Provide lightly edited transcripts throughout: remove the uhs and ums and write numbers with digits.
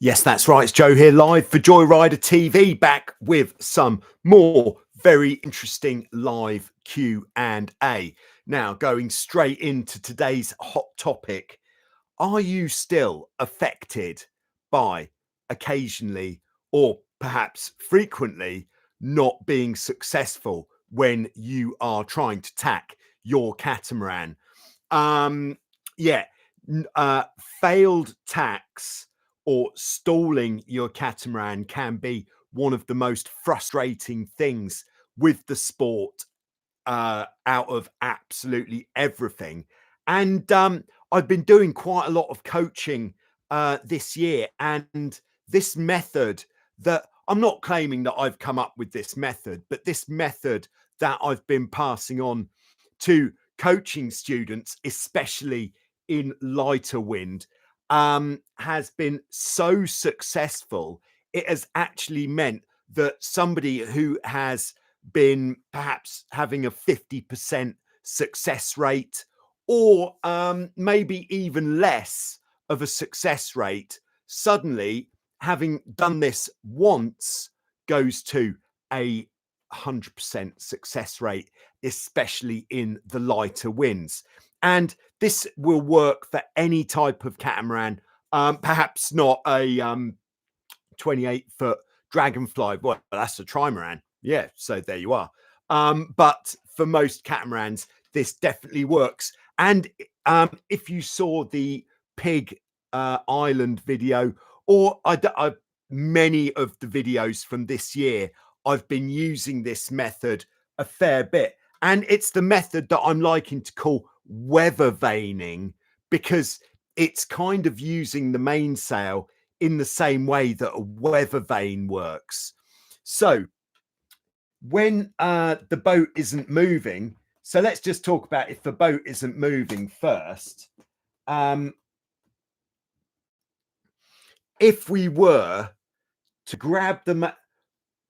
Yes, that's right. It's Joe here live for Joyrider TV, back with some more very interesting live Q&A. Now, going straight into today's hot topic, are you still affected by occasionally or perhaps frequently not being successful when you are trying to tack your catamaran? Yeah, failed tacks or stalling your catamaran can be one of the most frustrating things with the sport, out of absolutely everything. And I've been doing quite a lot of coaching this year, and this method that I'm not claiming that I've come up with this method, but this method that I've been passing on to coaching students, especially in lighter wind, has been so successful. It has actually meant that somebody who has been perhaps having a 50% success rate, or maybe even less of a success rate, suddenly, having done this once, goes to a 100% success rate, especially in the lighter winds. And this will work for any type of catamaran, perhaps not a 28-foot dragonfly. Well, that's a trimaran. Yeah, so there you are. But for most catamarans, this definitely works. And if you saw the Pig Island video, or many of the videos from this year, I've been using this method a fair bit. And it's the method that I'm liking to call weather vaning, because it's kind of using the mainsail in the same way that a weather vane works. So when the boat isn't moving, so let's just talk about if the boat isn't moving first. If we were to grab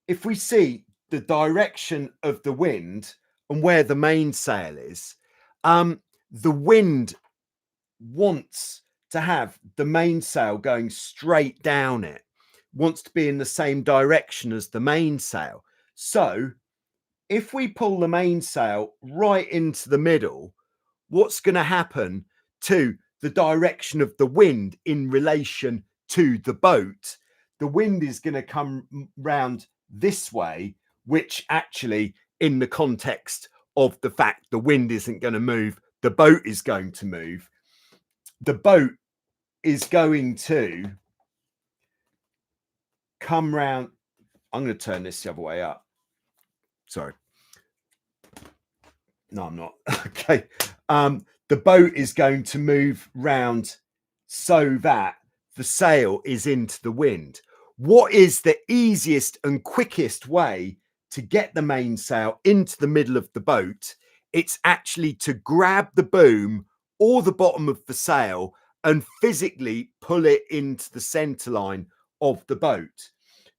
if we see the direction of the wind and where the mainsail is, the wind wants to have the mainsail going straight down it, wants to be in the same direction as the mainsail. So if we pull the mainsail right into the middle, what's going to happen to the direction of the wind in relation to the boat? The wind is going to come round this way, which actually, in the context of the fact the wind isn't going to move, the boat is going to move. The boat is going to come round. I'm going to turn this the other way up. Sorry. No, I'm not. Okay. The boat is going to move round so that the sail is into the wind. What is the easiest and quickest way to get the mainsail into the middle of the boat? It's actually to grab the boom or the bottom of the sail and physically pull it into the center line of the boat.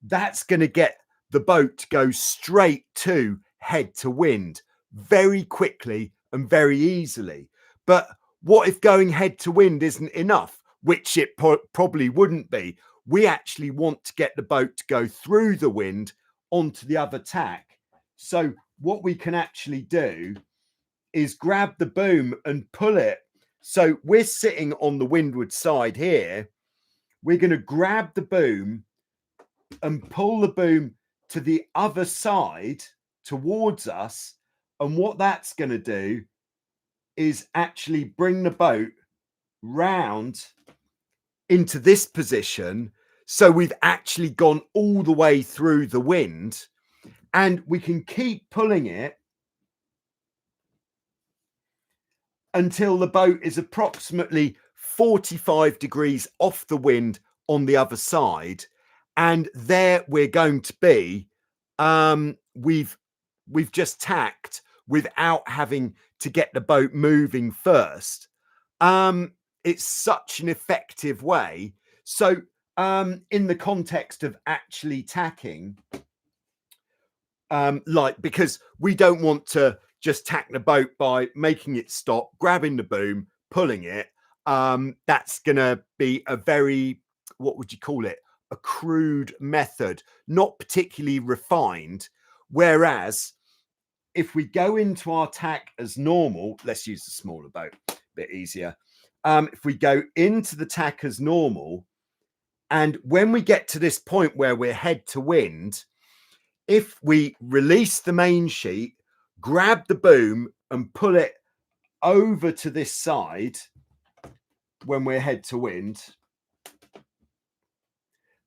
That's going to get the boat to go straight to head to wind very quickly and very easily. But what if going head to wind isn't enough, which it probably wouldn't be? We actually want to get the boat to go through the wind onto the other tack. So what we can actually do is grab the boom and pull it. So we're sitting on the windward side here. We're going to grab the boom and pull the boom to the other side towards us. And what that's going to do is actually bring the boat round into this position. So we've actually gone all the way through the wind, and we can keep pulling it until the boat is approximately 45 degrees off the wind on the other side. And there we're going to be. We've just tacked without having to get the boat moving first. It's such an effective way. So in the context of actually tacking, because we don't want to just tack the boat by making it stop, grabbing the boom, pulling it. That's going to be a very what would you call it? A crude method, not particularly refined. Whereas if we go into our tack as normal, let's use the smaller boat, a bit easier. If we go into the tack as normal, and when we get to this point where we're head to wind, if we release the main sheet, grab the boom and pull it over to this side when we're head to wind,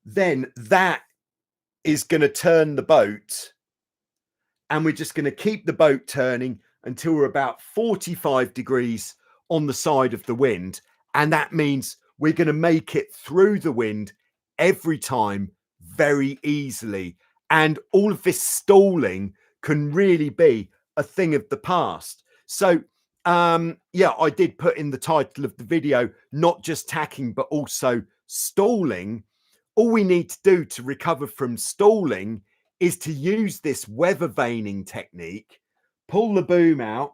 then that is going to turn the boat, and we're just going to keep the boat turning until we're about 45 degrees on the side of the wind. And that means we're going to make it through the wind every time very easily. And all of this stalling can really be a thing of the past. So, yeah, I did put in the title of the video, not just tacking, but also stalling. All we need to do to recover from stalling is to use this weather vaning technique, pull the boom out.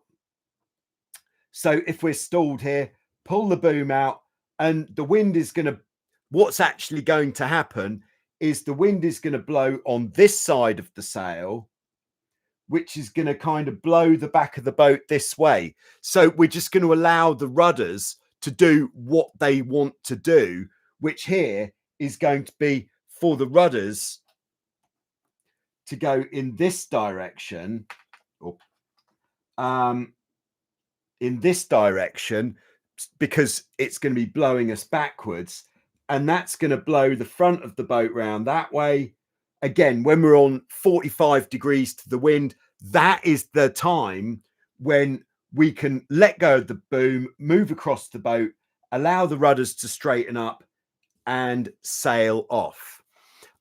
So if we're stalled here, pull the boom out, and the wind is going to, what's actually going to happen is the wind is going to blow on this side of the sail, which is going to kind of blow the back of the boat this way. So we're just going to allow the rudders to do what they want to do, which here is going to be for the rudders to go in this direction, or in this direction, because it's going to be blowing us backwards, and that's going to blow the front of the boat round that way. Again, when we're on 45 degrees to the wind, that is the time when we can let go of the boom, move across the boat, allow the rudders to straighten up and sail off.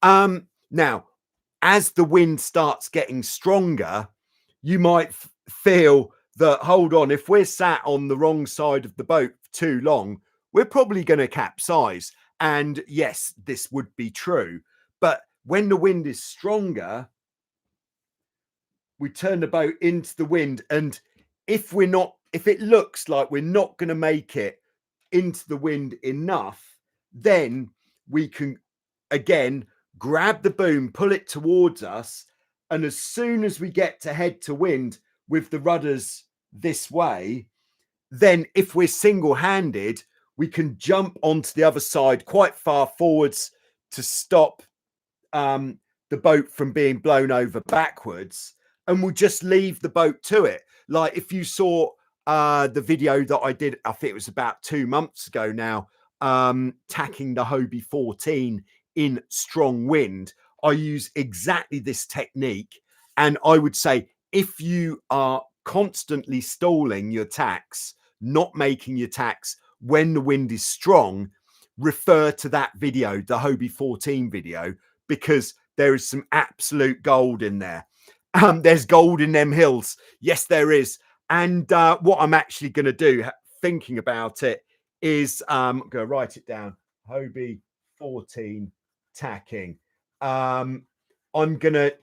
Now, as the wind starts getting stronger, you might feel that, hold on, if we're sat on the wrong side of the boat for too long, we're probably going to capsize. And yes, this would be true. But when the wind is stronger, we turn the boat into the wind. And if it looks like we're not going to make it into the wind enough, then we can, again, grab the boom, pull it towards us. And as soon as we get to head to wind with the rudders this way, then if we're single-handed, we can jump onto the other side quite far forwards to stop the boat from being blown over backwards, and we'll just leave the boat to it. Like if you saw the video that I did, I think it was about 2 months ago now, tacking the Hobie 14 in strong wind, I use exactly this technique. And I would say, if you are constantly stalling your tacks, not making your tacks when the wind is strong, refer to that video, the Hobie 14 video, because there is some absolute gold in there. There's gold in them hills. Yes, there is. And what I'm actually going to do, thinking about it, is I'm going to write it down. Hobie 14 tacking. I'm going to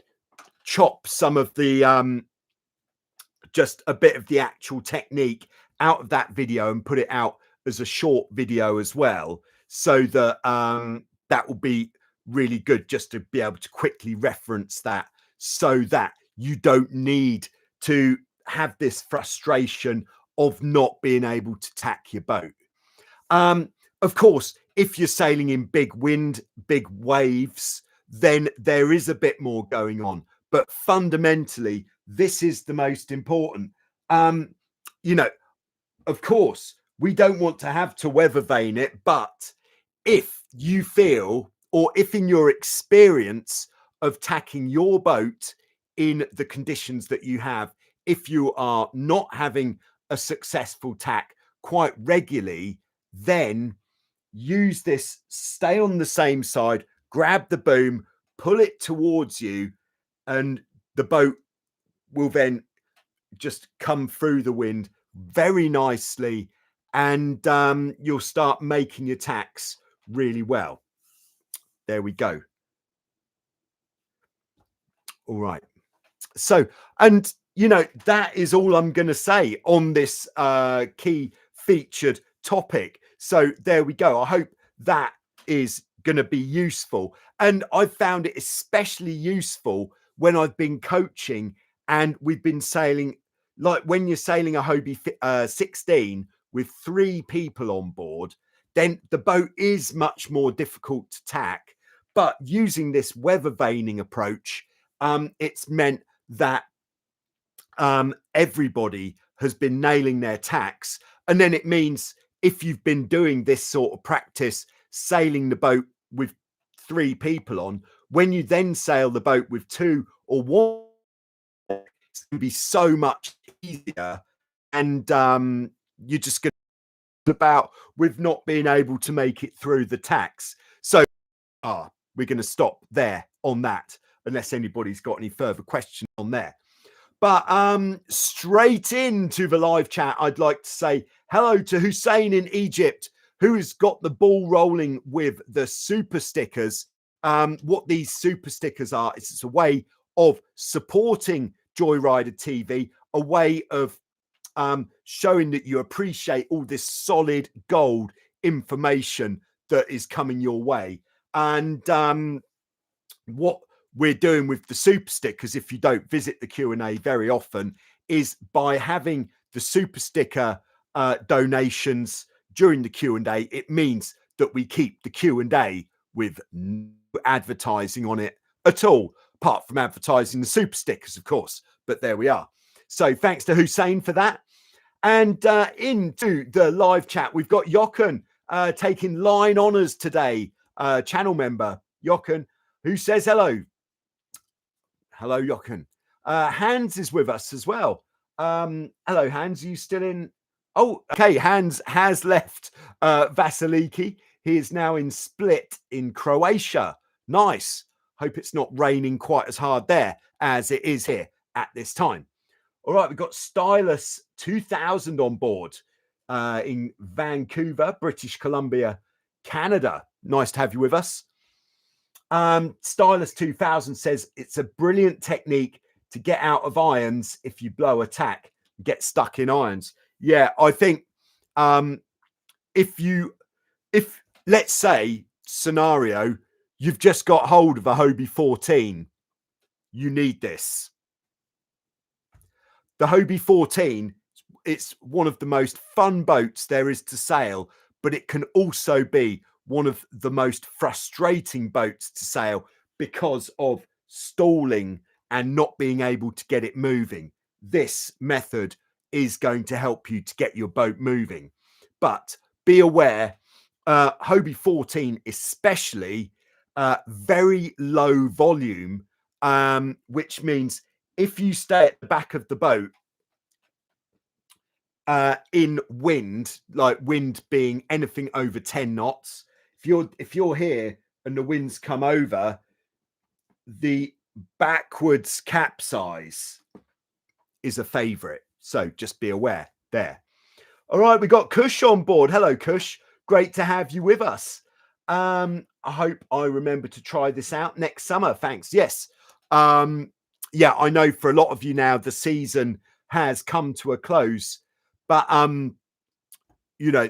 chop some of the just a bit of the actual technique out of that video and put it out as a short video as well, so that that will be really good, just to be able to quickly reference that, so that you don't need to have this frustration of not being able to tack your boat. Of course, if you're sailing in big wind, big waves, then there is a bit more going on. But fundamentally, this is the most important. You know, of course, we don't want to have to weather vane it, but if you feel, or if in your experience of tacking your boat in the conditions that you have, if you are not having a successful tack quite regularly, then use this, stay on the same side, grab the boom, pull it towards you, and the boat will then just come through the wind very nicely, and you'll start making your tacks really well. There we go. All right. So, and you know, that is all I'm going to say on this key featured topic. So there we go. I hope that is going to be useful. And I've found it especially useful when I've been coaching and we've been sailing, like when you're sailing a Hobie 16 with 3 people on board, then the boat is much more difficult to tack. But using this weather vaning approach, it's meant that everybody has been nailing their tacks. And then it means if you've been doing this sort of practice, sailing the boat with 3 people on, when you then sail the boat with 2 or 1, it's going to be so much easier. And you're just going to about with not being able to make it through the tacks. So we're going to stop there on that, unless anybody's got any further questions on there. But straight into the live chat, I'd like to say hello to Hussein in Egypt, who has got the ball rolling with the super stickers. What these super stickers are, is it's a way of supporting Joyrider TV, a way of showing that you appreciate all this solid gold information that is coming your way. And what we're doing with the super stickers, if you don't visit the Q&A very often, is by having the super sticker donations during the Q&A, it means that we keep the Q&A with no advertising on it at all, apart from advertising the super stickers, of course. But there we are. So thanks to Hussein for that. And into the live chat, we've got Jochen taking line honors today, channel member Jochen, who says hello. Hello, Jochen. Hans is with us as well. Hello, Hans. Are you still in? Oh, okay. Hans has left Vasiliki. He is now in Split in Croatia. Nice. Hope it's not raining quite as hard there as it is here at this time. All right, we've got Stylus 2000 on board in Vancouver, British Columbia, Canada. Nice to have you with us. Stylus 2000 says it's a brilliant technique to get out of irons if you blow a tack, get stuck in irons. Yeah, I think if let's say scenario, you've just got hold of a Hobie 14, you need this. The Hobie 14, it's one of the most fun boats there is to sail, but it can also be one of the most frustrating boats to sail because of stalling and not being able to get it moving. This method is going to help you to get your boat moving. But be aware, Hobie 14 especially, very low volume, which means if you stay at the back of the boat in wind, like wind being anything over 10 knots, if you're here and the winds come over, the backwards capsize is a favorite. So just be aware there. All right, we got Kush on board. Hello, Kush. Great to have you with us. I hope I remember to try this out next summer. Thanks. Yes. Yeah, I know for a lot of you now, the season has come to a close, but you know,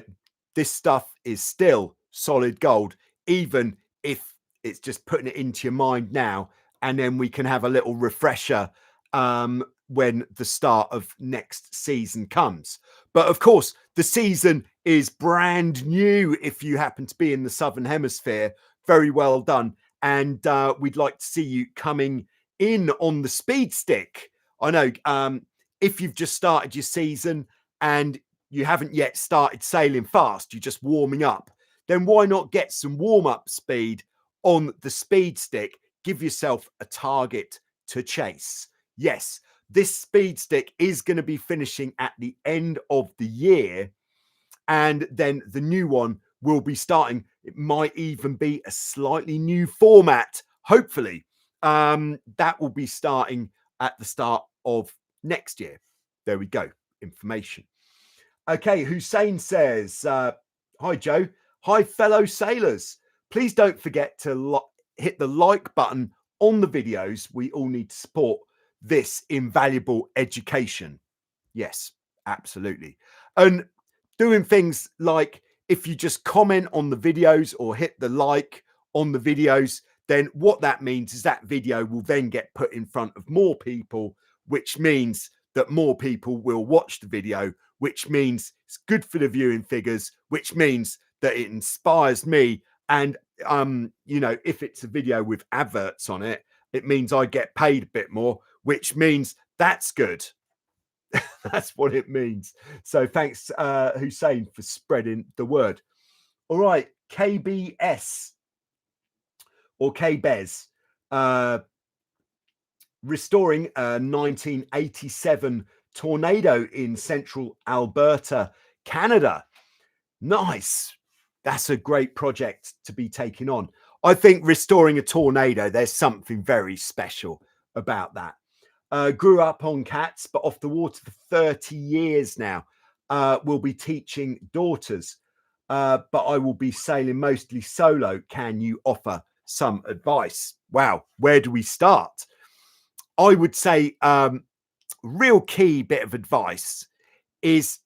this stuff is still solid gold, even if it's just putting it into your mind now, and then we can have a little refresher when the start of next season comes. But of course, the season is brand new if you happen to be in the Southern Hemisphere. Very well done. And we'd like to see you coming in on the speed stick. I know if you've just started your season and you haven't yet started sailing fast, you're just warming up, then why not get some warm-up speed on the speed stick? Give yourself a target to chase. Yes, this speed stick is going to be finishing at the end of the year, and then the new one will be starting. It might even be a slightly new format, hopefully. That will be starting at the start of next year. There we go. Information. Okay, Hussein says, hi, Joe. Hi, fellow sailors. Please don't forget to hit the like button on the videos. We all need to support this invaluable education. Yes, absolutely. And doing things like if you just comment on the videos or hit the like on the videos, then what that means is that video will then get put in front of more people, which means that more people will watch the video, which means it's good for the viewing figures, which means that it inspires me. And you know, if it's a video with adverts on it, it means I get paid a bit more, which means that's good. That's what it means. So thanks, Hussein, for spreading the word. All right, KBS or KBES, restoring a 1987 tornado in central Alberta, Canada. Nice. That's a great project to be taking on. I think restoring a tornado, there's something very special about that. Grew up on cats, but off the water for 30 years now. Will be teaching daughters, but I will be sailing mostly solo. Can you offer some advice? Wow, where do we start? I would say real key bit of advice is,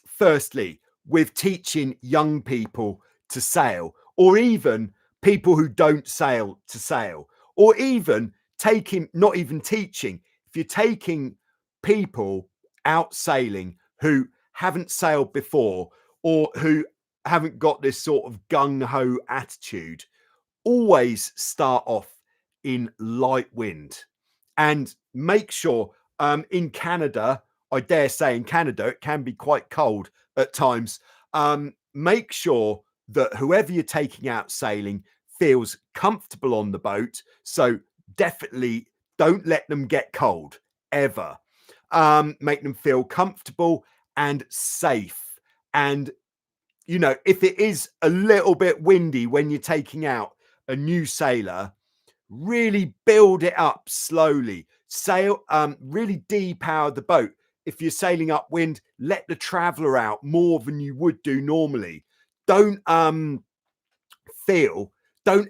firstly, with teaching young people to sail, or even people who don't sail to sail, or even not even teaching, if you're taking people out sailing who haven't sailed before or who haven't got this sort of gung-ho attitude, always start off in light wind and make sure in Canada, I dare say in Canada, it can be quite cold at times. Make sure that whoever you're taking out sailing feels comfortable on the boat. So definitely don't let them get cold ever. Make them feel comfortable and safe. And, you know, if it is a little bit windy when you're taking out a new sailor, really build it up slowly. Sail, really depower the boat. If you're sailing upwind, let the traveler out more than you would do normally. Don't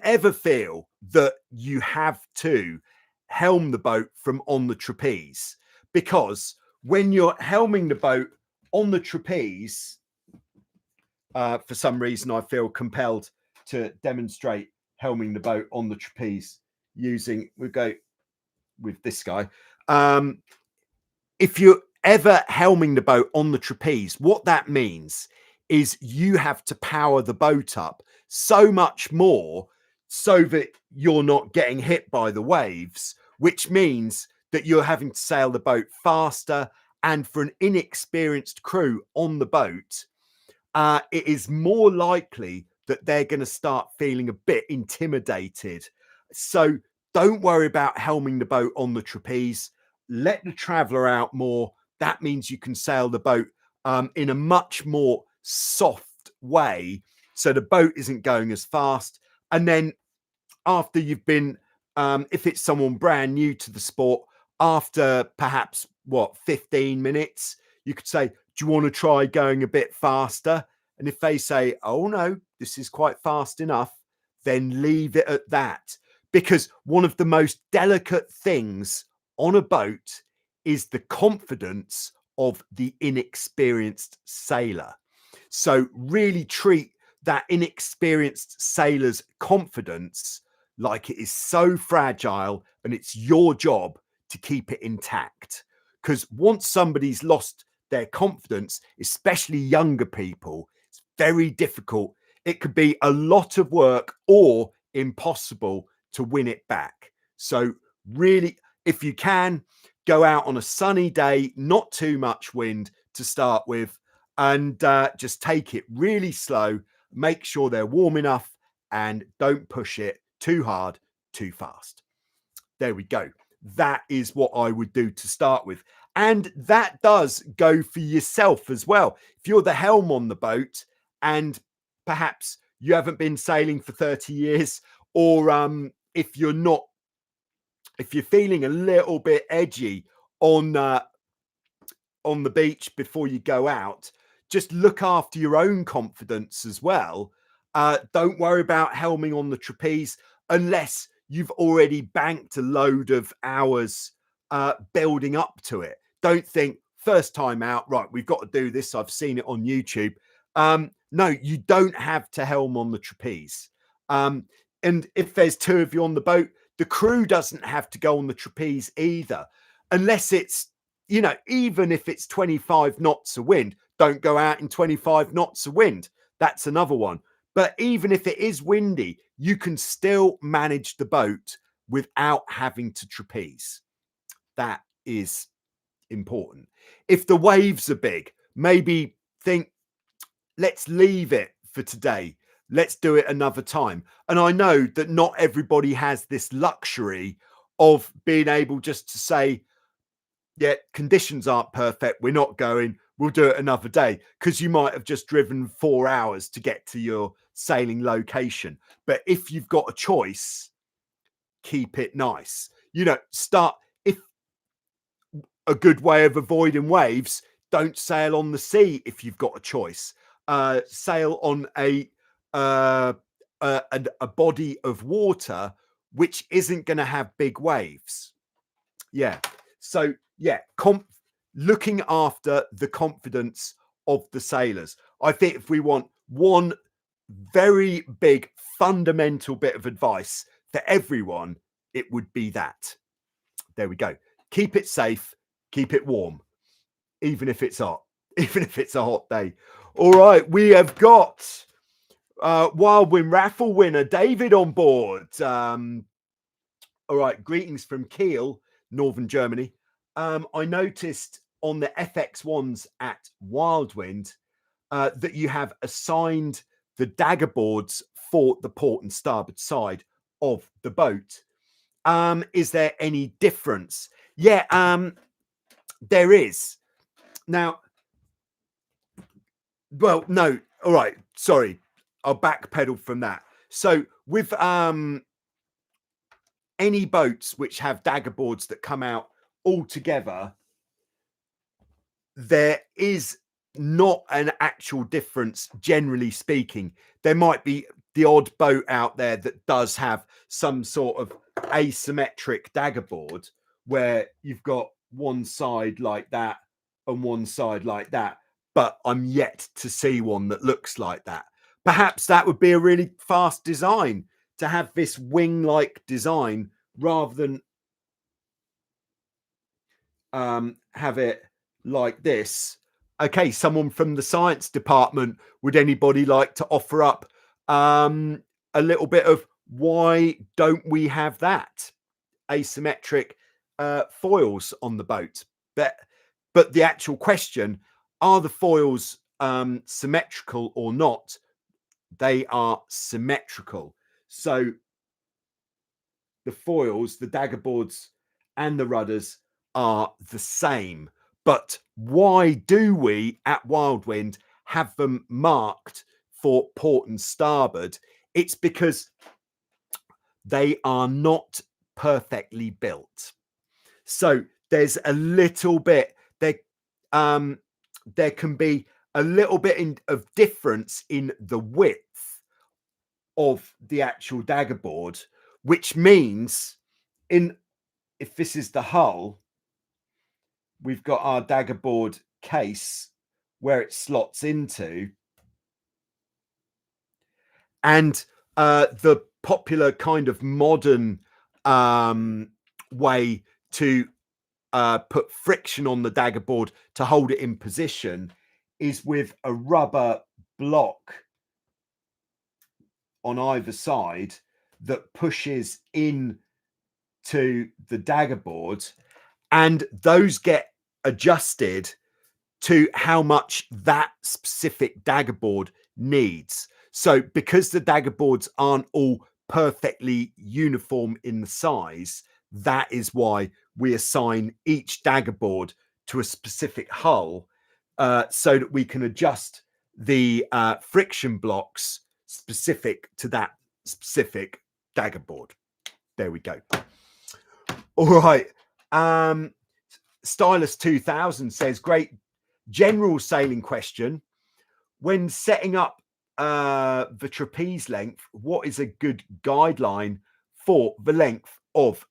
ever feel that you have to helm the boat from on the trapeze, because when you're helming the boat on the trapeze, for some reason I feel compelled to demonstrate helming the boat on the trapeze using, we'll go with this guy. If you're ever helming the boat on the trapeze, what that means is you have to power the boat up so much more so that you're not getting hit by the waves, which means that you're having to sail the boat faster. And for an inexperienced crew on the boat, it is more likely that they're going to start feeling a bit intimidated. So don't worry about helming the boat on the trapeze. Let the traveler out more. That means you can sail the boat in a much more soft way, so the boat isn't going as fast. And then after you've been, if it's someone brand new to the sport, after perhaps 15 minutes, you could say, do you want to try going a bit faster? And if they say, oh no, this is quite fast enough, then leave it at that. Because one of the most delicate things on a boat is the confidence of the inexperienced sailor. So really treat that inexperienced sailor's confidence like it is so fragile, and it's your job to keep it intact. Because once somebody's lost their confidence, especially younger people, it's very difficult. It could be a lot of work or impossible to win it back. So really, if you can, go out on a sunny day, not too much wind to start with, and just take it really slow. Make sure they're warm enough and don't push it too hard, too fast. There we go. That is what I would do to start with. And that does go for yourself as well. If you're the helm on the boat and perhaps you haven't been sailing for 30 years, or if you're feeling a little bit edgy on the beach before you go out, just look after your own confidence as well. Don't worry about helming on the trapeze unless you've already banked a load of hours building up to it. Don't think first time out, right, we've got to do this, I've seen it on YouTube. No, you don't have to helm on the trapeze. And if there's 2 of you on the boat, the crew doesn't have to go on the trapeze either, unless it's, you know, even if it's 25 knots of wind, don't go out in 25 knots of wind. That's another one. But even if it is windy, you can still manage the boat without having to trapeze. That is important. If the waves are big, maybe think, let's leave it for today. Let's do it another time. And I know that not everybody has this luxury of being able just to say, yeah, conditions aren't perfect, we're not going, we'll do it another day, because you might have just driven 4 hours to get to your sailing location. But if you've got a choice, keep it nice. You know, start, if a good way of avoiding waves, don't sail on the sea if you've got a choice. Sail on a body of water which isn't going to have big waves. Yeah. So yeah, looking after the confidence of the sailors. I think if we want one very big fundamental bit of advice for everyone, it would be that. There we go. Keep it safe, keep it warm, even if it's hot, even if it's a hot day. All right, we have got Wild Wind raffle winner David on board. All right, greetings from Kiel, Northern Germany. I noticed on the FX1s at Wildwind that you have assigned the dagger boards for the port and starboard side of the boat. Is there any difference? Yeah, there is. Now, well, no, all right, sorry, I'll backpedal from that. So with any boats which have dagger boards that come out all together, there is not an actual difference, generally speaking. There might be the odd boat out there that does have some sort of asymmetric dagger board where you've got one side like that and one side like that, but I'm yet to see one that looks like that. Perhaps that would be a really fast design, to have this wing-like design rather than have it like this. Okay, someone from the science department, would anybody like to offer up a little bit of why don't we have that asymmetric foils on the boat? But the actual question, are the foils symmetrical or not? They are symmetrical. So the foils, the dagger boards and the rudders are the same. But why do we at Wildwind have them marked for port and starboard? It's because they are not perfectly built. So there's a little bit, there can be a little bit of difference in the width of the actual dagger board, which means if this is the hull, we've got our dagger board case where it slots into, and the popular kind of modern way to put friction on the dagger board to hold it in position is with a rubber block on either side that pushes in to the dagger board, and those get adjusted to how much that specific dagger board needs. So because the dagger boards aren't all perfectly uniform in the size, that is why we assign each dagger board to a specific hull, so that we can adjust the friction blocks specific to that specific dagger board. There we go. All right. Stylus 2000 says, great general sailing question. When setting up the trapeze length, what is a good guideline for the length of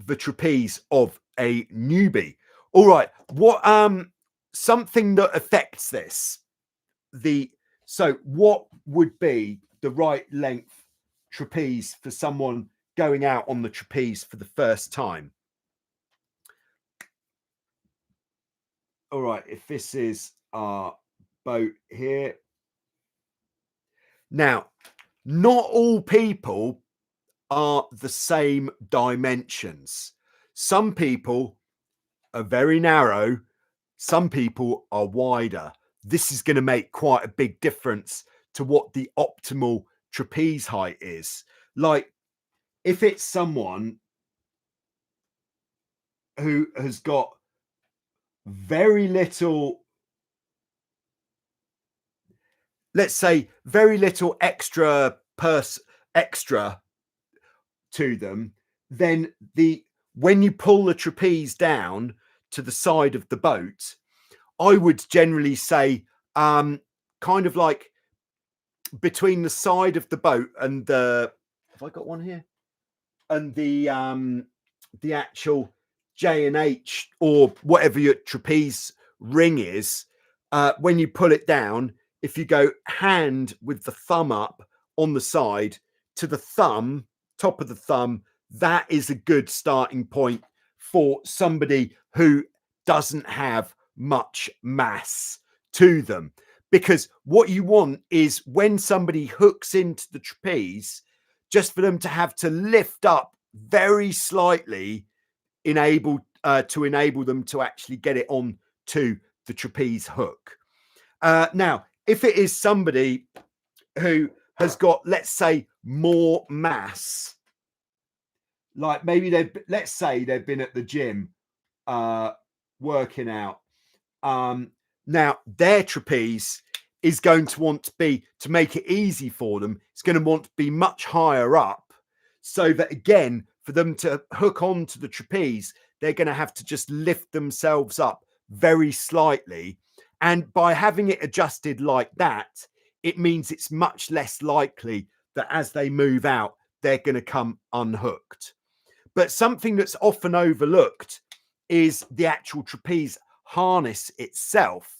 the trapeze of a newbie? All right. What something that affects this, so what would be the right length trapeze for someone going out on the trapeze for the first time. All right, if this is our boat here. Now, not all people are the same dimensions. Some people are very narrow, some people are wider. This is going to make quite a big difference to what the optimal trapeze height is. Like, if it's someone who has got very little, let's say very little extra to them, then when you pull the trapeze down to the side of the boat, I would generally say kind of like between the side of the boat and the, have I got one here? And the actual J and H, or whatever your trapeze ring is, when you pull it down, if you go hand with the thumb up on the side to the thumb, top of the thumb, that is a good starting point for somebody who doesn't have much mass to them. Because what you want is when somebody hooks into the trapeze, just for them to have to lift up very slightly to enable them to actually get it on to the trapeze hook. Now, if it is somebody who has got, let's say, more mass, like maybe let's say they've been at the gym working out. Now, their trapeze is going to want to make it easy for them, it's going to want to be much higher up, so that again, for them to hook onto the trapeze, they're going to have to just lift themselves up very slightly. And by having it adjusted like that, it means it's much less likely that as they move out, they're going to come unhooked. But something that's often overlooked is the actual trapeze harness itself.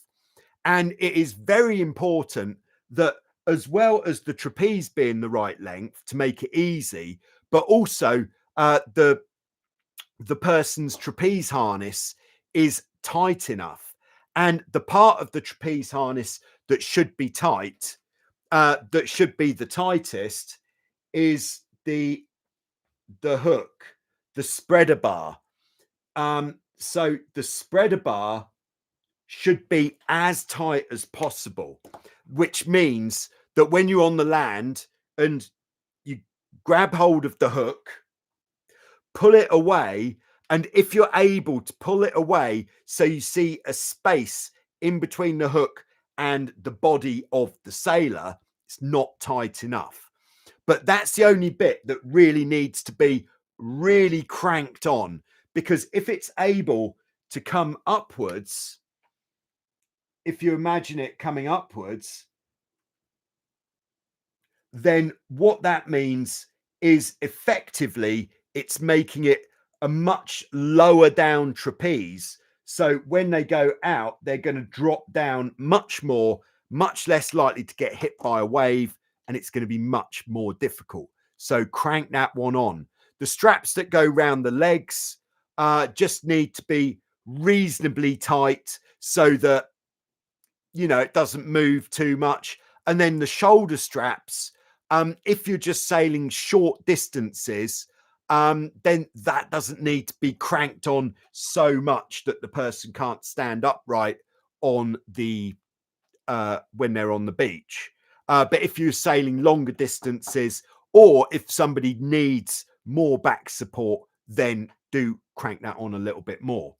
And it is very important that, as well as the trapeze being the right length to make it easy, but also the person's trapeze harness is tight enough. And the part of the trapeze harness that should be tight, that should be the tightest, is the hook, the spreader bar. So the spreader bar should be as tight as possible, which means that when you're on the land and you grab hold of the hook, pull it away, and if you're able to pull it away so you see a space in between the hook and the body of the sailor, it's not tight enough. But that's the only bit that really needs to be really cranked on, because if it's able to come upwards, if you imagine it coming upwards, then what that means is effectively it's making it a much lower down trapeze. So when they go out, they're going to drop down much more, much less likely to get hit by a wave, and it's going to be much more difficult. So crank that one on. The straps that go round the legs just need to be reasonably tight so that, you know, it doesn't move too much. And then the shoulder straps, if you're just sailing short distances, then that doesn't need to be cranked on so much that the person can't stand upright on the when they're on the beach. But if you're sailing longer distances, or if somebody needs more back support, then do crank that on a little bit more.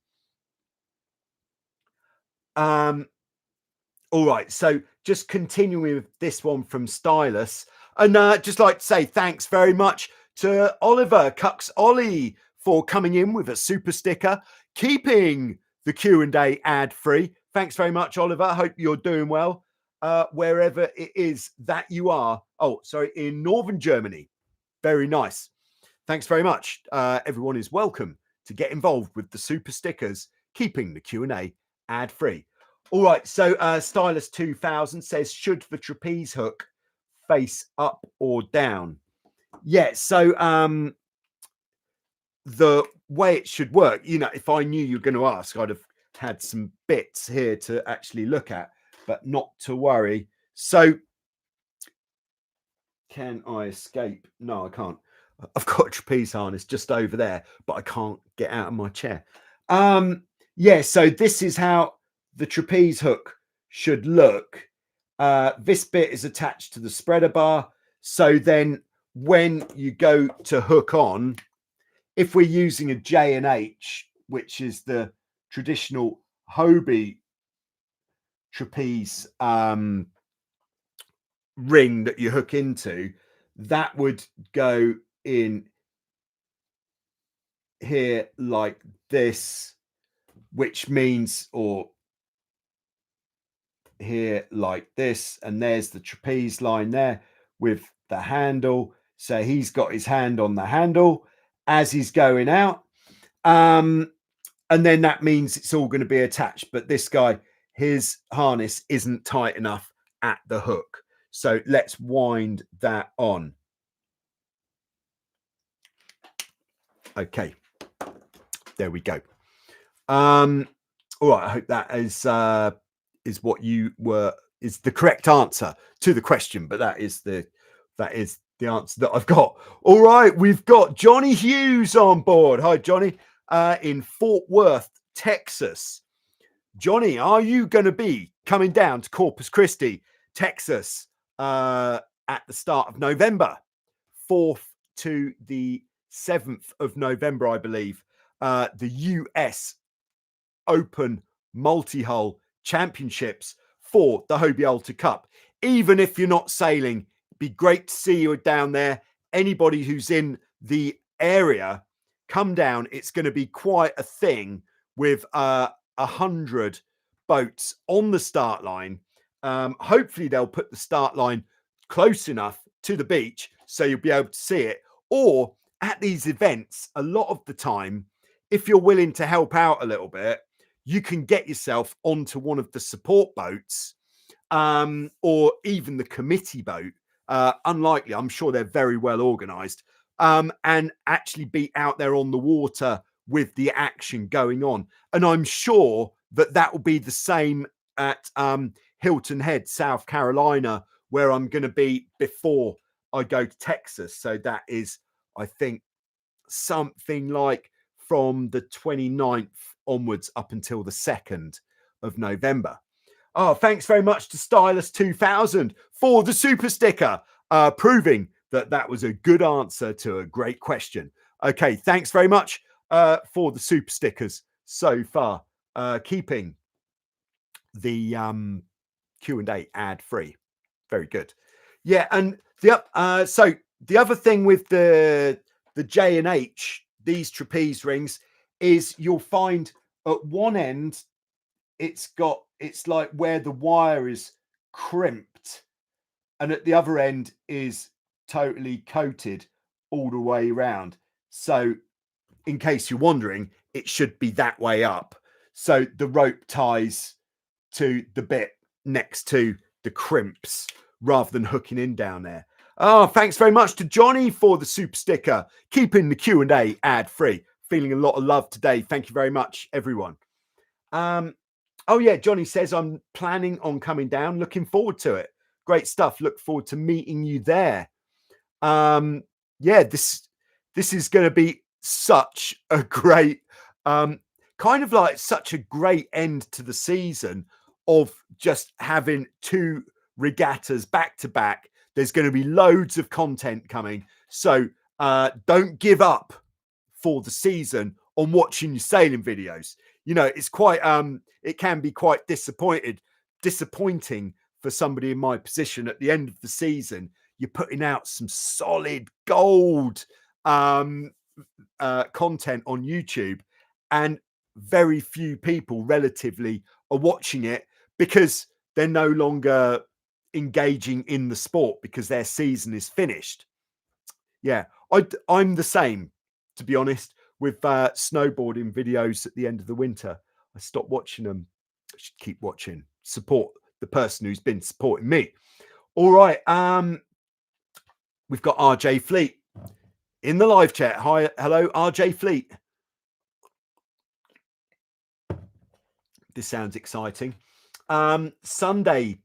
All right, so just continuing with this one from Stylus, and just like to say thanks very much to Oliver Cucks Ollie for coming in with a super sticker, keeping the Q&A ad free. Thanks very much, Oliver. I hope you're doing well wherever it is that you are. Oh, sorry, in Northern Germany. Very nice. Thanks very much. Everyone is welcome to get involved with the super stickers, keeping the Q&A ad free. All right, so Stylus 2000 says, should the trapeze hook face up or down? yeah, so the way it should work, you know, if I knew you were going to ask, I'd have had some bits here to actually look at, but not to worry. So can I escape? No, I can't. I've got a trapeze harness just over there, but I can't get out of my chair. Yeah, so this is how the trapeze hook should look. This bit is attached to the spreader bar. So then when you go to hook on, if we're using a J&H, which is the traditional Hobie trapeze ring that you hook into, that would go in here like this, which means, or here like this, and there's the trapeze line there with the handle. So he's got his hand on the handle as he's going out, and then that means it's all going to be attached. But this guy, his harness isn't tight enough at the hook, so let's wind that on. Okay, there we go. All right, I hope that is what you were, is the correct answer to the question, but that is the answer that I've got. All right, we've got Johnny Hughes on board. Hi, Johnny, in Fort Worth, Texas. Johnny, are you going to be coming down to Corpus Christi, Texas, at the start of November, 4th to the 7th of November, I believe? The US Open Multi-Hull Championships for the Hobie Ultra Cup. Even if you're not sailing, it'd be great to see you down there. Anybody who's in the area, come down. It's going to be quite a thing with 100 boats on the start line. Hopefully they'll put the start line close enough to the beach so you'll be able to see it. Or at these events, a lot of the time, if you're willing to help out a little bit, you can get yourself onto one of the support boats, or even the committee boat. Unlikely, I'm sure they're very well organized, and actually be out there on the water with the action going on. And I'm sure that that will be the same at Hilton Head, South Carolina, where I'm going to be before I go to Texas. So that is, I think, something like from the 29th onwards up until the 2nd of November. Oh, thanks very much to Stylus 2000 for the super sticker, proving that that was a good answer to a great question. Okay, thanks very much for the super stickers so far, keeping the Q&A ad free. Very good. Yeah, and so the other thing with the J&H, these trapeze rings, is you'll find at one end it's like where the wire is crimped, and at the other end is totally coated all the way around. So in case you're wondering, it should be that way up. So the rope ties to the bit next to the crimps rather than hooking in down there. Oh, thanks very much to Johnny for the super sticker, keeping the Q&A ad free. Feeling a lot of love today. Thank you very much, everyone. Oh yeah, Johnny says, I'm planning on coming down. Looking forward to it. Great stuff. Look forward to meeting you there. Yeah, this is going to be such a great, kind of like such a great end to the season of just having 2 regattas back to back. There's going to be loads of content coming. So don't give up for the season on watching your sailing videos. You know, it's quite, it can be quite disappointing for somebody in my position at the end of the season. You're putting out some solid gold content on YouTube, and very few people relatively are watching it because they're no longer engaging in the sport because their season is finished. Yeah, I'm the same, to be honest, with snowboarding videos at the end of the winter. I stopped watching them. I should keep watching. Support the person who's been supporting me. All right. We've got RJ Fleet. in the live chat. Hi, hello, RJ Fleet. This sounds exciting. Sunday,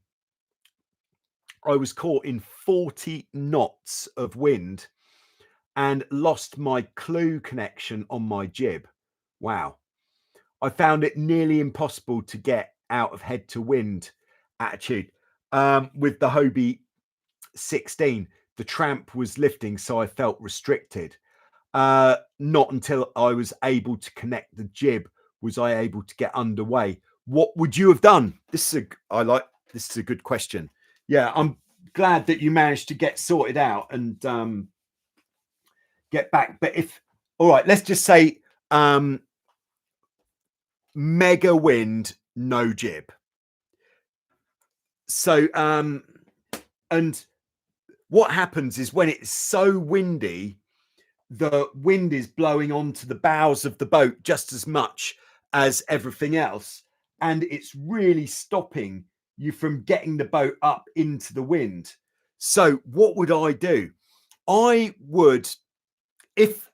I was caught in 40 knots of wind and lost my clue connection on my jib. Wow. I found it nearly impossible to get out of head to wind attitude. With the Hobie 16, the tramp was lifting, so I felt restricted. Not until I was able to connect the jib was I able to get underway. What would you have done? This is a good question. Yeah, I'm glad that you managed to get sorted out and get back. But all right, let's just say mega wind, no jib. So and what happens is when it's so windy, the wind is blowing onto the bows of the boat just as much as everything else, and it's really stopping you from getting the boat up into the wind. So what would I do? I would, if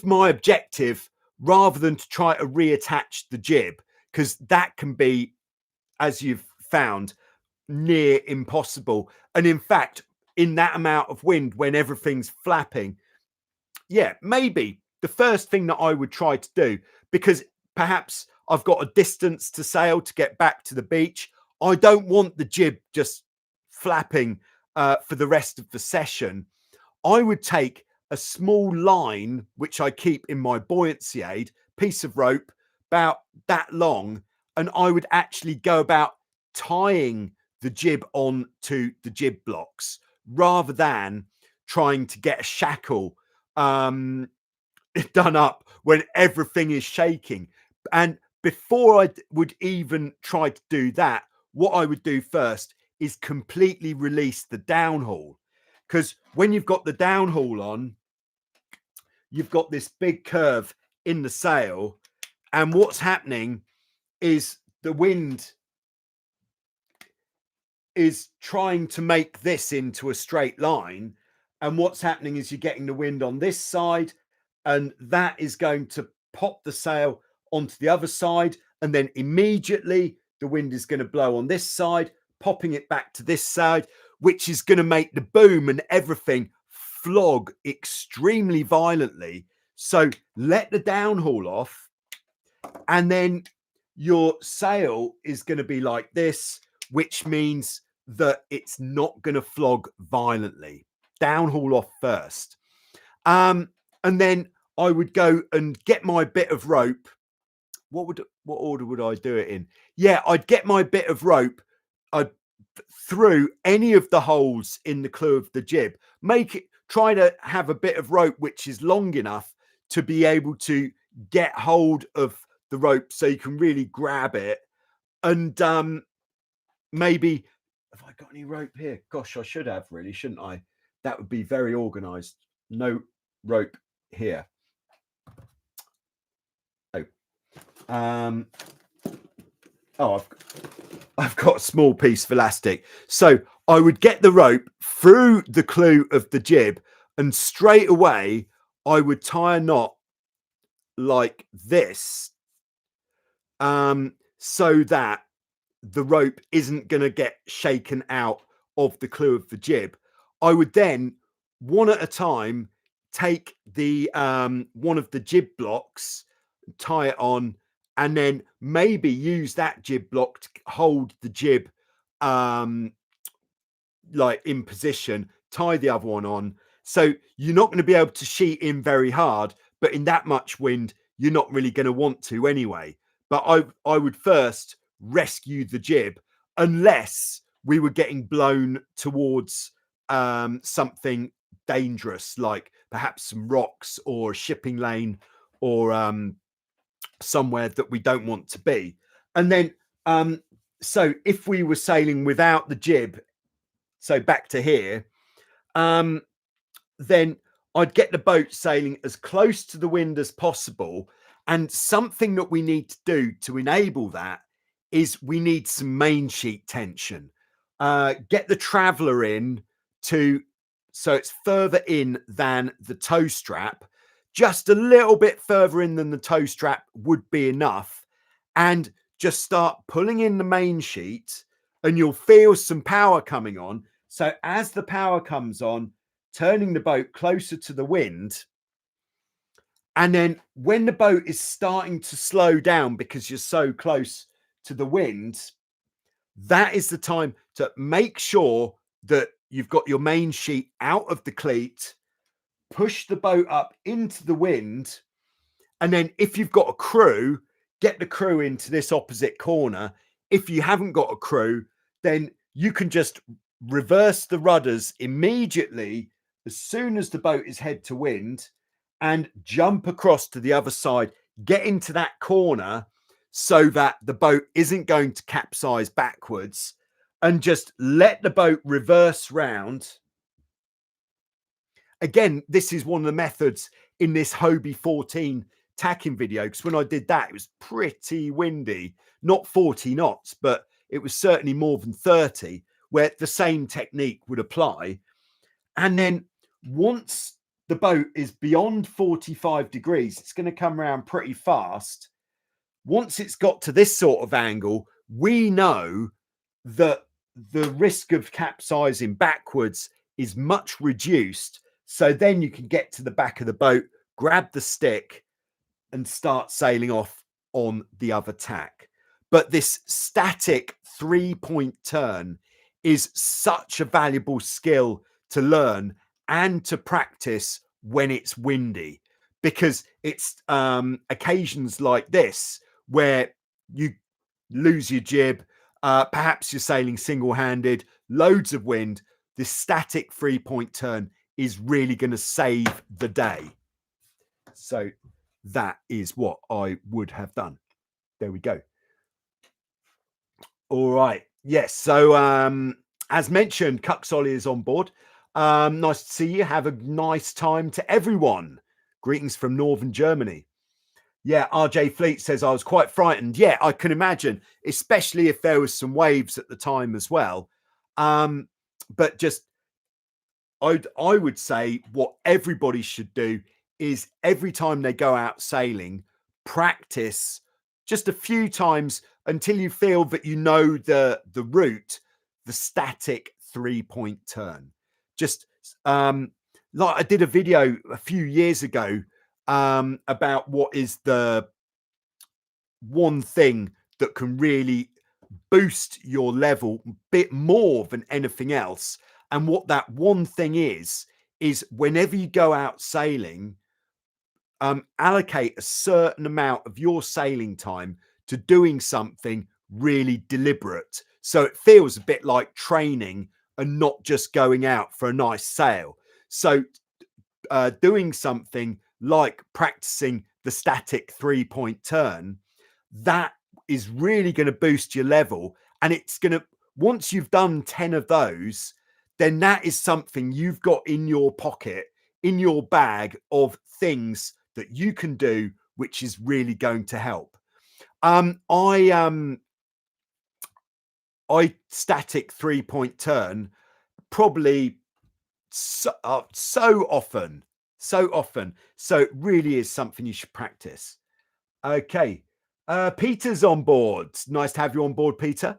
my objective, rather than to try to reattach the jib, because that can be, as you've found, near impossible, and in fact in that amount of wind when everything's flapping, yeah, maybe the first thing that I would try to do, because perhaps I've got a distance to sail to get back to the beach, I don't want the jib just flapping for the rest of the session. I would take a small line, which I keep in my buoyancy aid, piece of rope about that long, and I would actually go about tying the jib on to the jib blocks rather than trying to get a shackle done up when everything is shaking. And before I would even try to do that, what I would do first is completely release the downhaul, because when you've got the downhaul on, you've got this big curve in the sail, and what's happening is the wind is trying to make this into a straight line, and what's happening is you're getting the wind on this side, and that is going to pop the sail onto the other side, and then immediately the wind is going to blow on this side, popping it back to this side, which is going to make the boom and everything flog extremely violently. So let the downhaul off, and then your sail is going to be like this, which means that it's not going to flog violently. Downhaul off first. And then I would go and get my bit of rope. What order would I do it in? Yeah, I'd get my bit of rope. I'd through any of the holes in the clue of the jib. Try to have a bit of rope which is long enough to be able to get hold of the rope so you can really grab it. And maybe, have I got any rope here? Gosh, I should have, really, shouldn't I? That would be very organized. No rope here. I've got a small piece of elastic. So I would get the rope through the clue of the jib, and straight away I would tie a knot like this, so that the rope isn't going to get shaken out of the clue of the jib. I would then, one at a time, take the one of the jib blocks, tie it on, and then maybe use that jib block to hold the jib like in position, tie the other one on. So you're not going to be able to sheet in very hard, but in that much wind, you're not really going to want to anyway. But I would first rescue the jib, unless we were getting blown towards something dangerous, like perhaps some rocks or a shipping lane, or somewhere that we don't want to be. And then so if we were sailing without the jib, so back to here, then I'd get the boat sailing as close to the wind as possible. And something that we need to do to enable that is we need some main sheet tension. Get the traveller in to So it's further in than the toe strap. Just a little bit further in than the toe strap would be enough. And just start pulling in the main sheet and you'll feel some power coming on. So as the power comes on, turning the boat closer to the wind. And then when the boat is starting to slow down because you're so close to the wind, that is the time to make sure that you've got your main sheet out of the cleat, push the boat up into the wind. And then if you've got a crew, get the crew into this opposite corner. If you haven't got a crew, then you can just reverse the rudders immediately as soon as the boat is head to wind and jump across to the other side, get into that corner so that the boat isn't going to capsize backwards, and just let the boat reverse round. Again, this is one of the methods in this Hobie 14 tacking video, because when I did that, it was pretty windy, not 40 knots, but it was certainly more than 30, where the same technique would apply. And then once the boat is beyond 45 degrees, it's going to come around pretty fast. Once it's got to this sort of angle, we know that the risk of capsizing backwards is much reduced. So then you can get to the back of the boat, grab the stick and start sailing off on the other tack. But this static 3-point turn is such a valuable skill to learn and to practice when it's windy, because it's occasions like this where you lose your jib, perhaps you're sailing single-handed, loads of wind. This static 3-point turn is really going to save the day. So that is what I would have done. There we go. All right. Yes. So as mentioned, Cuxolly is on board. Nice to see you. Have a nice time to everyone. Greetings from Northern Germany. Yeah, RJ Fleet says, I was quite frightened. Yeah, I can imagine, especially if there was some waves at the time as well. But just, I would say what everybody should do is every time they go out sailing, practice just a few times until you feel that you know the route, the static 3-point turn. Just like I did a video a few years ago about what is the one thing that can really boost your level a bit more than anything else. And what that one thing is whenever you go out sailing, allocate a certain amount of your sailing time to doing something really deliberate. So it feels a bit like training and not just going out for a nice sail. So doing something like practicing the static 3-point turn, that is really going to boost your level. And it's going to, once you've done 10 of those, then that is something you've got in your pocket, in your bag of things that you can do, which is really going to help. I static 3-point turn probably so often. So it really is something you should practice. Okay. Peter's on board. Nice to have you on board, Peter.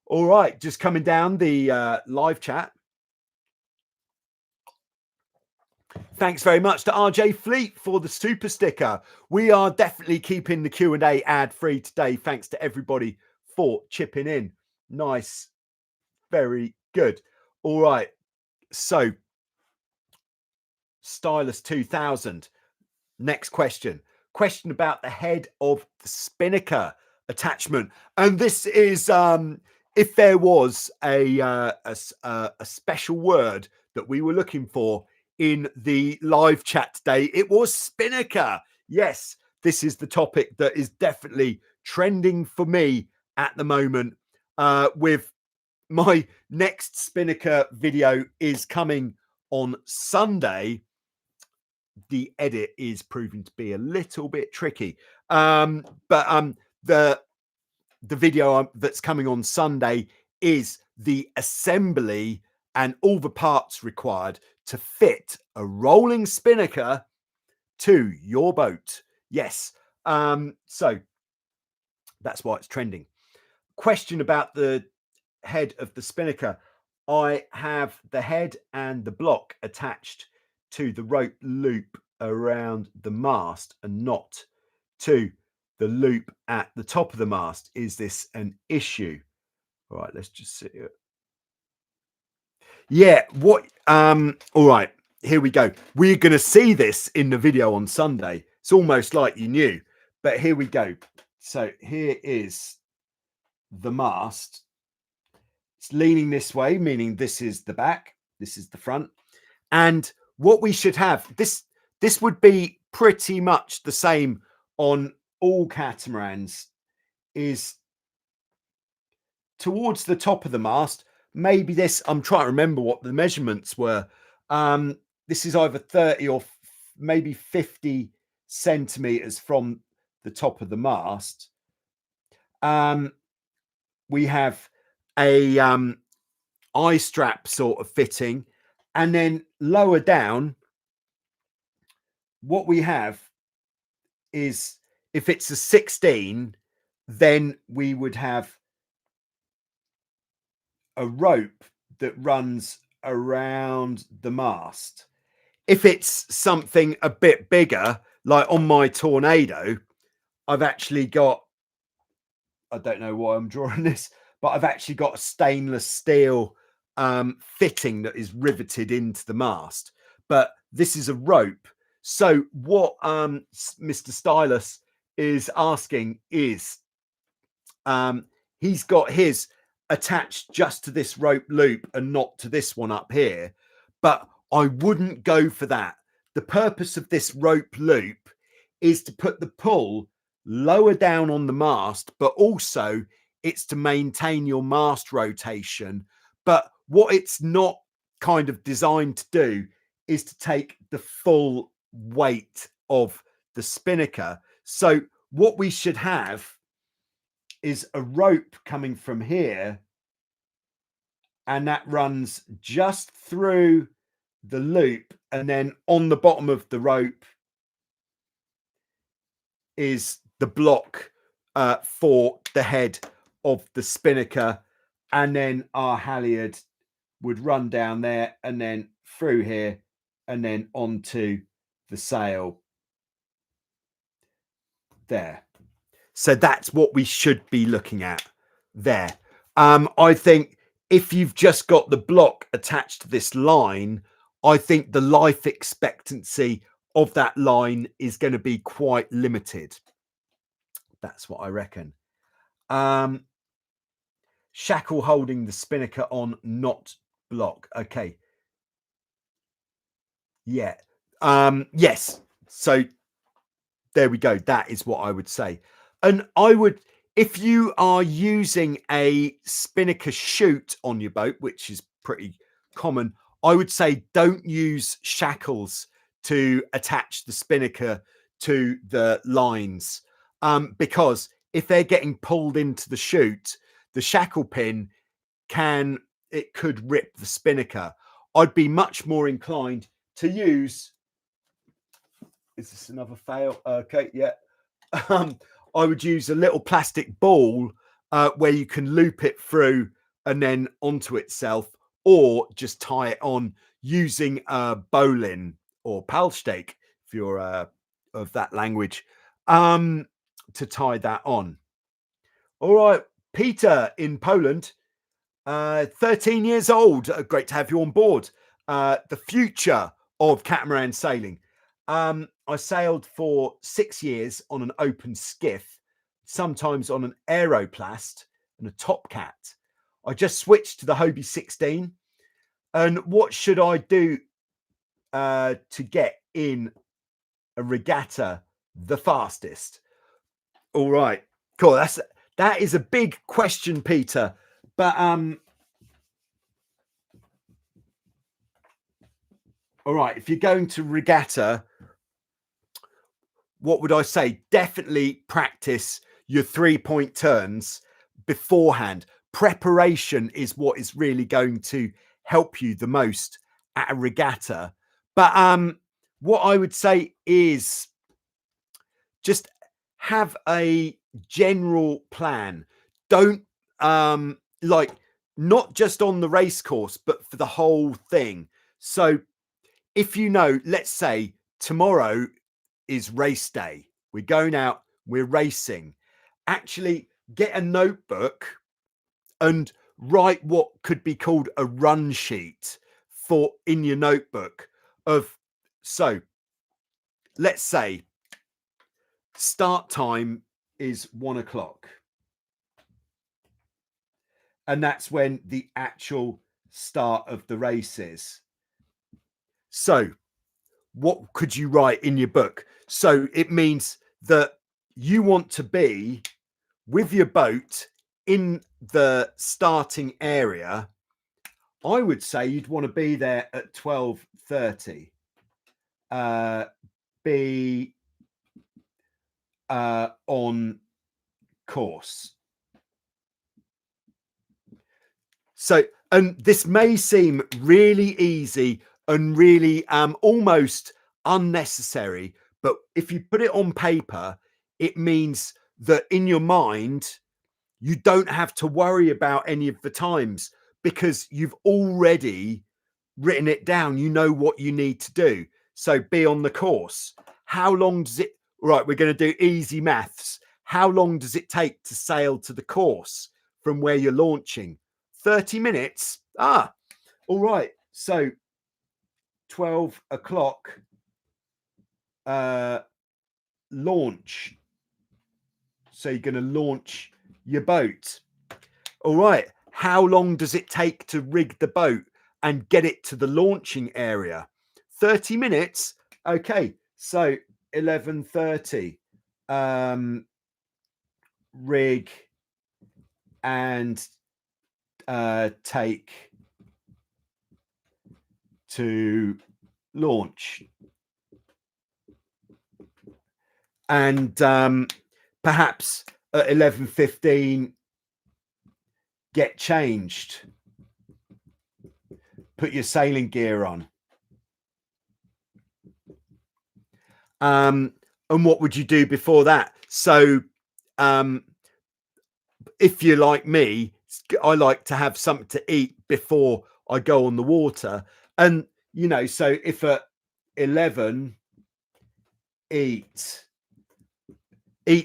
All right. Just coming down the live chat. Thanks very much to RJ Fleet for the super sticker. We are definitely keeping the Q&A ad free today. Thanks to everybody for chipping in. Nice. Very good. All right. So Stylus 2000. Next question. Question about the head of the spinnaker attachment. And this is if there was a special word that we were looking for in the live chat today, it was spinnaker. Yes, this is the topic that is definitely trending for me at the moment. With my next spinnaker video is coming on Sunday. The edit is proving to be a little bit tricky, but the video that's coming on Sunday is the assembly and all the parts required to fit a rolling spinnaker to your boat. Yes. So that's why it's trending. Question about the head of the spinnaker. I have the head and the block attached to the rope loop around the mast and not to the loop at the top of the mast. Is this an issue? All right, let's just see it. Yeah, what all right, here we go. We're gonna see this in the video on Sunday. It's almost like you knew, but here we go. So here is the mast. It's leaning this way, meaning this is the back, this is the front. And what we should have, this would be pretty much the same on all catamarans, is towards the top of the mast. Maybe this, I'm trying to remember what the measurements were. This is either 30 or maybe 50 centimeters from the top of the mast. We have a eye strap sort of fitting, and then lower down, what we have is, if it's a 16, then we would have a rope that runs around the mast. If it's something a bit bigger, like on my Tornado, I've actually got, I don't know why I'm drawing this, but I've actually got a stainless steel fitting that is riveted into the mast. But this is a rope. So what Mr. Stylus is asking is, he's got his attached just to this rope loop and not to this one up here. But I wouldn't go for that. The purpose of this rope loop is to put the pull lower down on the mast, but also it's to maintain your mast rotation. But what it's not kind of designed to do is to take the full weight of the spinnaker. So what we should have is a rope coming from here, and that runs just through the loop, and then on the bottom of the rope is the block for the head of the spinnaker, and then our halyard would run down there and then through here and then onto the sail there. So that's what we should be looking at there. I think if you've just got the block attached to this line, I think the life expectancy of that line is going to be quite limited. That's what I reckon. Shackle holding the spinnaker on, not block. Okay. Yeah. Yes. So there we go. That is what I would say. And I would, if you are using a spinnaker chute on your boat, which is pretty common, I would say don't use shackles to attach the spinnaker to the lines, because if they're getting pulled into the chute, the shackle pin could rip the spinnaker. I'd be much more inclined to use, is this another fail? Okay, yeah. I would use a little plastic ball where you can loop it through and then onto itself, or just tie it on using a bowline or palstake, if you're of that language, to tie that on. All right, Peter in Poland, 13 years old. Great to have you on board. The future of catamaran sailing. I sailed for 6 years on an open skiff, sometimes on an aeroplast and a top cat. I just switched to the Hobie 16. And what should I do to get in a regatta the fastest? All right, cool. That is a big question, Peter. But all right, if you're going to regatta, what would I say? Definitely practice your 3-point turns beforehand. Preparation is what is really going to help you the most at a regatta. But what I would say is just have a general plan. Don't like, not just on the race course, but for the whole thing. So if you know, let's say tomorrow is race day, we're going out, we're racing, actually get a notebook and write what could be called a run sheet for in your notebook of, so let's say start time is 1 o'clock. And that's when the actual start of the race is. So what could you write in your book? So it means that you want to be with your boat in the starting area. I would say you'd want to be there at 12:30. Be on course. So, and this may seem really easy and really almost unnecessary, but if you put it on paper, it means that in your mind, you don't have to worry about any of the times because you've already written it down. You know what you need to do. So be on the course. How long does it, right, we're going to do easy maths. How long does it take to sail to the course from where you're launching? 30 minutes. All right. So 12 o'clock launch. So you're going to launch your boat. All right. How long does it take to rig the boat and get it to the launching area? 30 minutes. Okay. So 11:30 rig and take to launch. And perhaps at 11:15 get changed, put your sailing gear on. And what would you do before that? So if you're like me, I like to have something to eat before I go on the water. And, you know, so if at 11, eat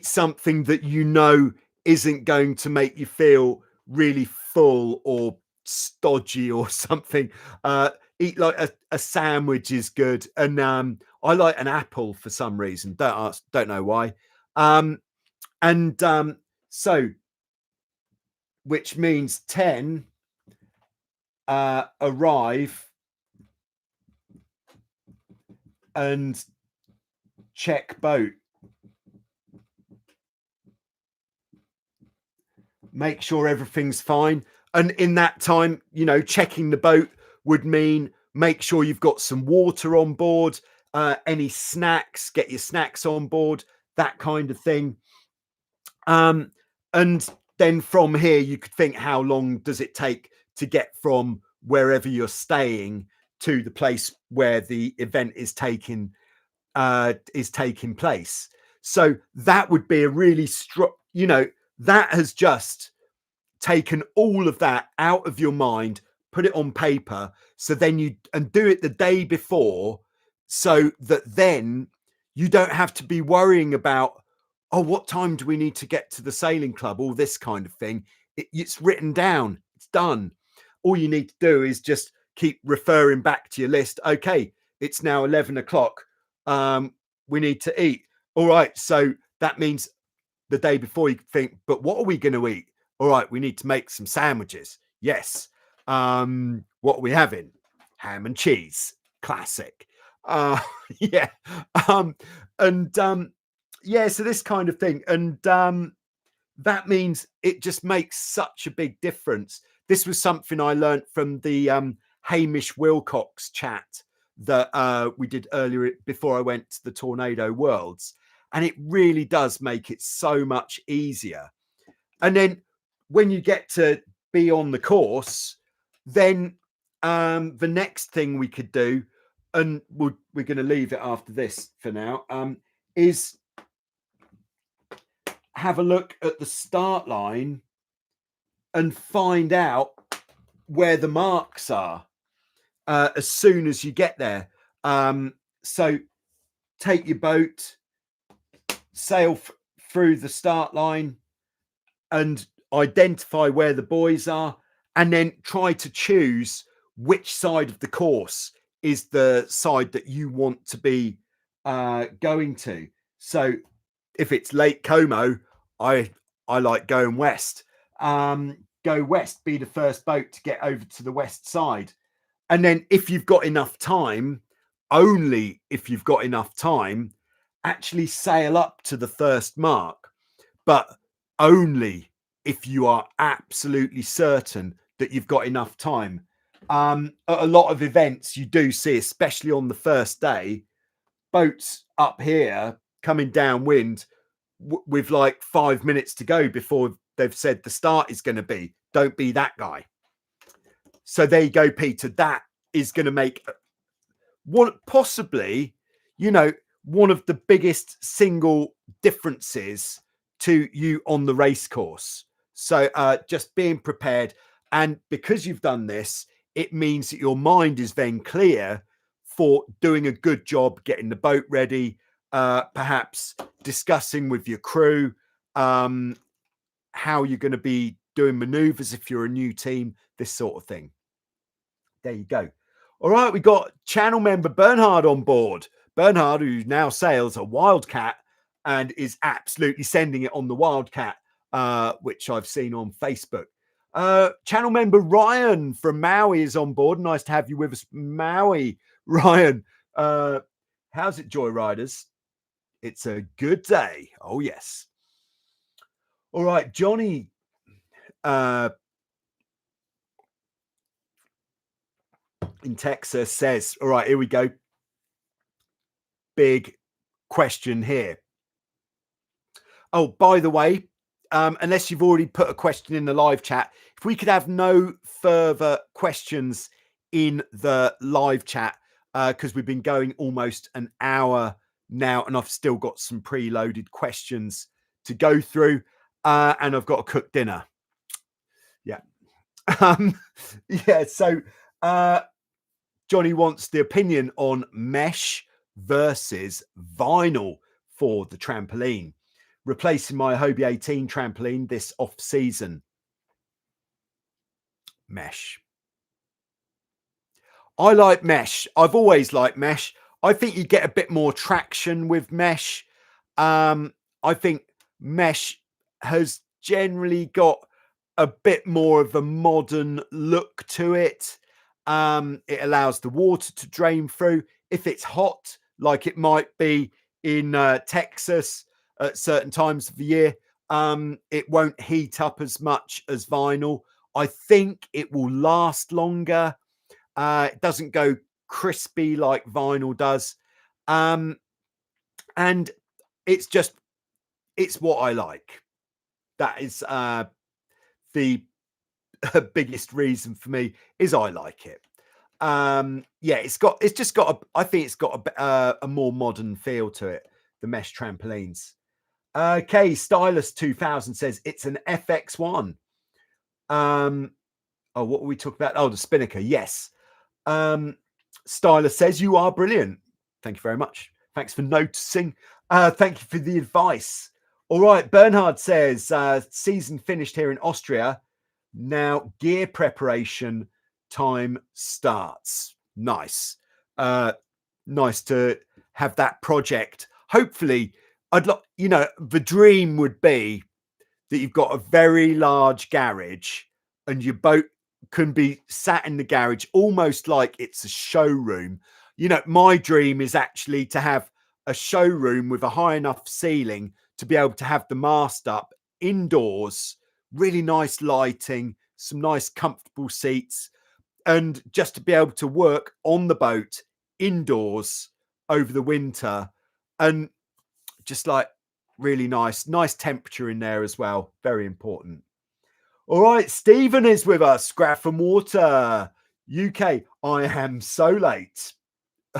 something that you know isn't going to make you feel really full or stodgy or something. Eat like a sandwich is good. And I like an apple for some reason. Don't know why. So which means 10 arrive and check boat. Make sure everything's fine. And in that time, you know, checking the boat would mean make sure you've got some water on board, any snacks, get your snacks on board, that kind of thing. And then from here, you could think, how long does it take to get from wherever you're staying to the place where the event is taking place? So that would be a really strong, you know, that has just taken all of that out of your mind, put it on paper. So then and do it the day before, so that then you don't have to be worrying about, oh, what time do we need to get to the sailing club? All this kind of thing. It's written down. It's done. All you need to do is just keep referring back to your list. Okay, it's now 11 o'clock. We need to eat. All right. So that means the day before you think, but what are we going to eat? All right, we need to make some sandwiches. Yes. What are we having? Ham and cheese. Classic. Yeah. Yeah, so this kind of thing. And that means it just makes such a big difference. This was something I learned from the Hamish Wilcox chat that we did earlier before I went to the Tornado Worlds. And it really does make it so much easier. And then when you get to be on the course, then the next thing we could do, and we're going to leave it after this for now, is have a look at the start line and find out where the marks are as soon as you get there. So take your boat, sail through the start line and identify where the boys are, and then try to choose which side of the course is the side that you want to be going to. So if it's Lake Como, I like going west. Go west, be the first boat to get over to the west side. And then if you've got enough time, only if you've got enough time, actually sail up to the first mark, but only if you are absolutely certain that you've got enough time. At a lot of events you do see, especially on the first day, boats up here coming downwind with like 5 minutes to go before they've said the start is going to be. Don't be that guy. So there you go, Peter. That is going to make one, possibly, you know, one of the biggest single differences to you on the race course. So just being prepared. And because you've done this, it means that your mind is then clear for doing a good job, getting the boat ready, perhaps discussing with your crew how you're going to be doing maneuvers if you're a new team, this sort of thing. There you go. All right, we got channel member Bernhard on board. Bernhard, who now sails a Wildcat and is absolutely sending it on the Wildcat, which I've seen on Facebook. Channel member Ryan from Maui is on board. Nice to have you with us, Maui. Ryan, how's it, Joyriders? It's a good day. Oh, yes. All right, Johnny. In Texas says, all right, here we go. Big question here. Oh, by the way, unless you've already put a question in the live chat, if we could have no further questions in the live chat, because we've been going almost an hour now and I've still got some preloaded questions to go through, and I've got to cook dinner. Yeah. Yeah, so Johnny wants the opinion on mesh versus vinyl for the trampoline, replacing my Hobie 18 trampoline this off season. Mesh. I like mesh. I've always liked mesh. I think you get a bit more traction with mesh. I think mesh has generally got a bit more of a modern look to it. It allows the water to drain through. If it's hot, like it might be in Texas at certain times of the year, it won't heat up as much as vinyl. I think it will last longer. It doesn't go crispy like vinyl does. And it's what I like. That is the biggest reason for me is I like it. Yeah, I think it's got a more modern feel to it, the mesh trampolines. Okay, Stylus 2000 says it's an FX1. Oh, what were we talking about? Oh, the Spinnaker. Yes. Stylus says you are brilliant. Thank you very much. Thanks for noticing. Thank you for the advice. All right, Bernhard says season finished here in Austria. Now gear preparation time starts. Nice. Nice to have that project. Hopefully, the dream would be that you've got a very large garage and your boat can be sat in the garage almost like it's a showroom. My dream is actually to have a showroom with a high enough ceiling to be able to have the mast up indoors, really nice lighting, some nice comfortable seats, and just to be able to work on the boat indoors over the winter, and just like really nice temperature in there as well. Very important. All right, Stephen is with us. Scrap from Water. UK, I am so late.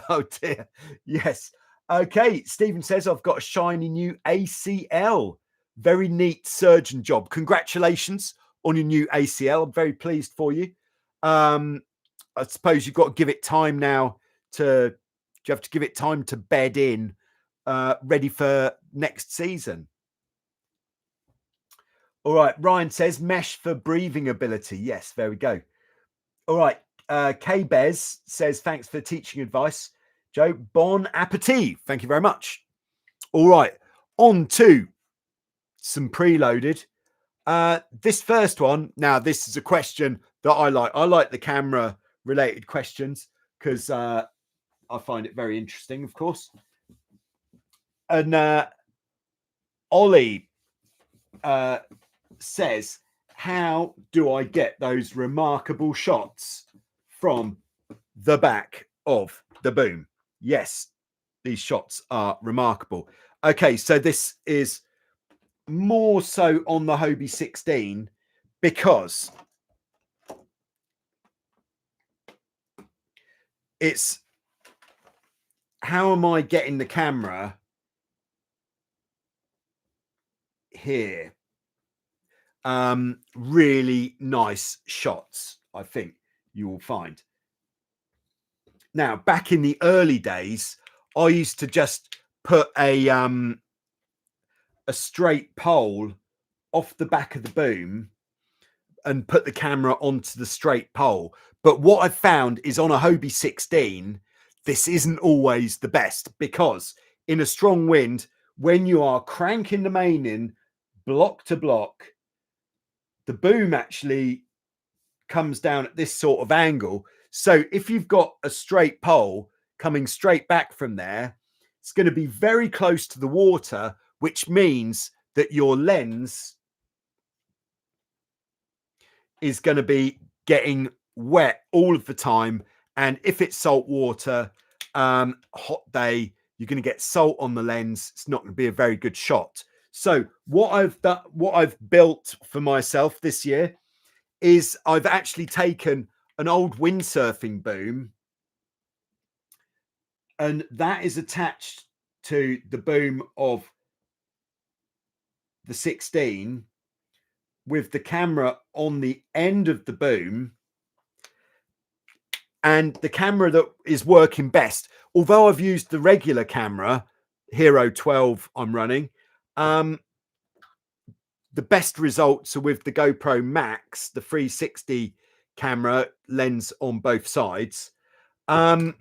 Oh dear. Yes. Okay. Stephen says, I've got a shiny new ACL. Very neat surgeon job. Congratulations on your new ACL. I'm very pleased for you. I suppose you've got to give it time now to, you have to give it time to bed in, ready for next season. All right. Ryan says mesh for breathing ability. Yes, there we go. All right. K-Bez says, thanks for teaching advice. Joe, bon appetit. Thank you very much. All right. On to some preloaded. This first one, now this is a question that I like. I like the camera related questions because I find it very interesting, of course. And Ollie says, how do I get those remarkable shots from the back of the boom? Yes, these shots are remarkable. Okay, so this is more so on the Hobie 16 because it's how am I getting the camera here? Really nice shots, I think you will find. Now, back in the early days, I used to just put a straight pole off the back of the boom and put the camera onto the straight pole. But what I've found is on a Hobie 16, this isn't always the best because in a strong wind, when you are cranking the main in block to block, the boom actually comes down at this sort of angle. So if you've got a straight pole coming straight back from there, it's going to be very close to the water, which means that your lens is going to be getting wet all of the time. And if it's salt water, hot day, you're going to get salt on the lens. It's not going to be a very good shot. So what I've done, what I've built for myself this year is I've actually taken an old windsurfing boom and that is attached to the boom of the 16 with the camera on the end of the boom, and the camera that is working best, although I've used the regular camera Hero 12 I'm running, the best results are with the GoPro Max, the 360 camera lens on both sides. And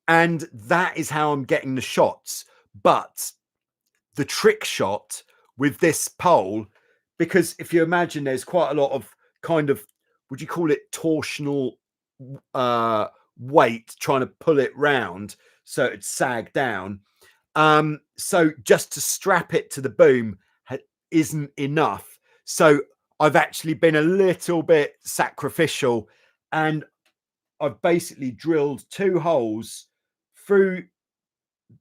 that is how I'm getting the shots. But the trick shot with this pole, because if you imagine there's quite a lot of kind of, would you call it torsional weight trying to pull it round so it'd sag down. So just to strap it to the boom isn't enough. So I've actually been a little bit sacrificial and I've basically drilled 2 holes through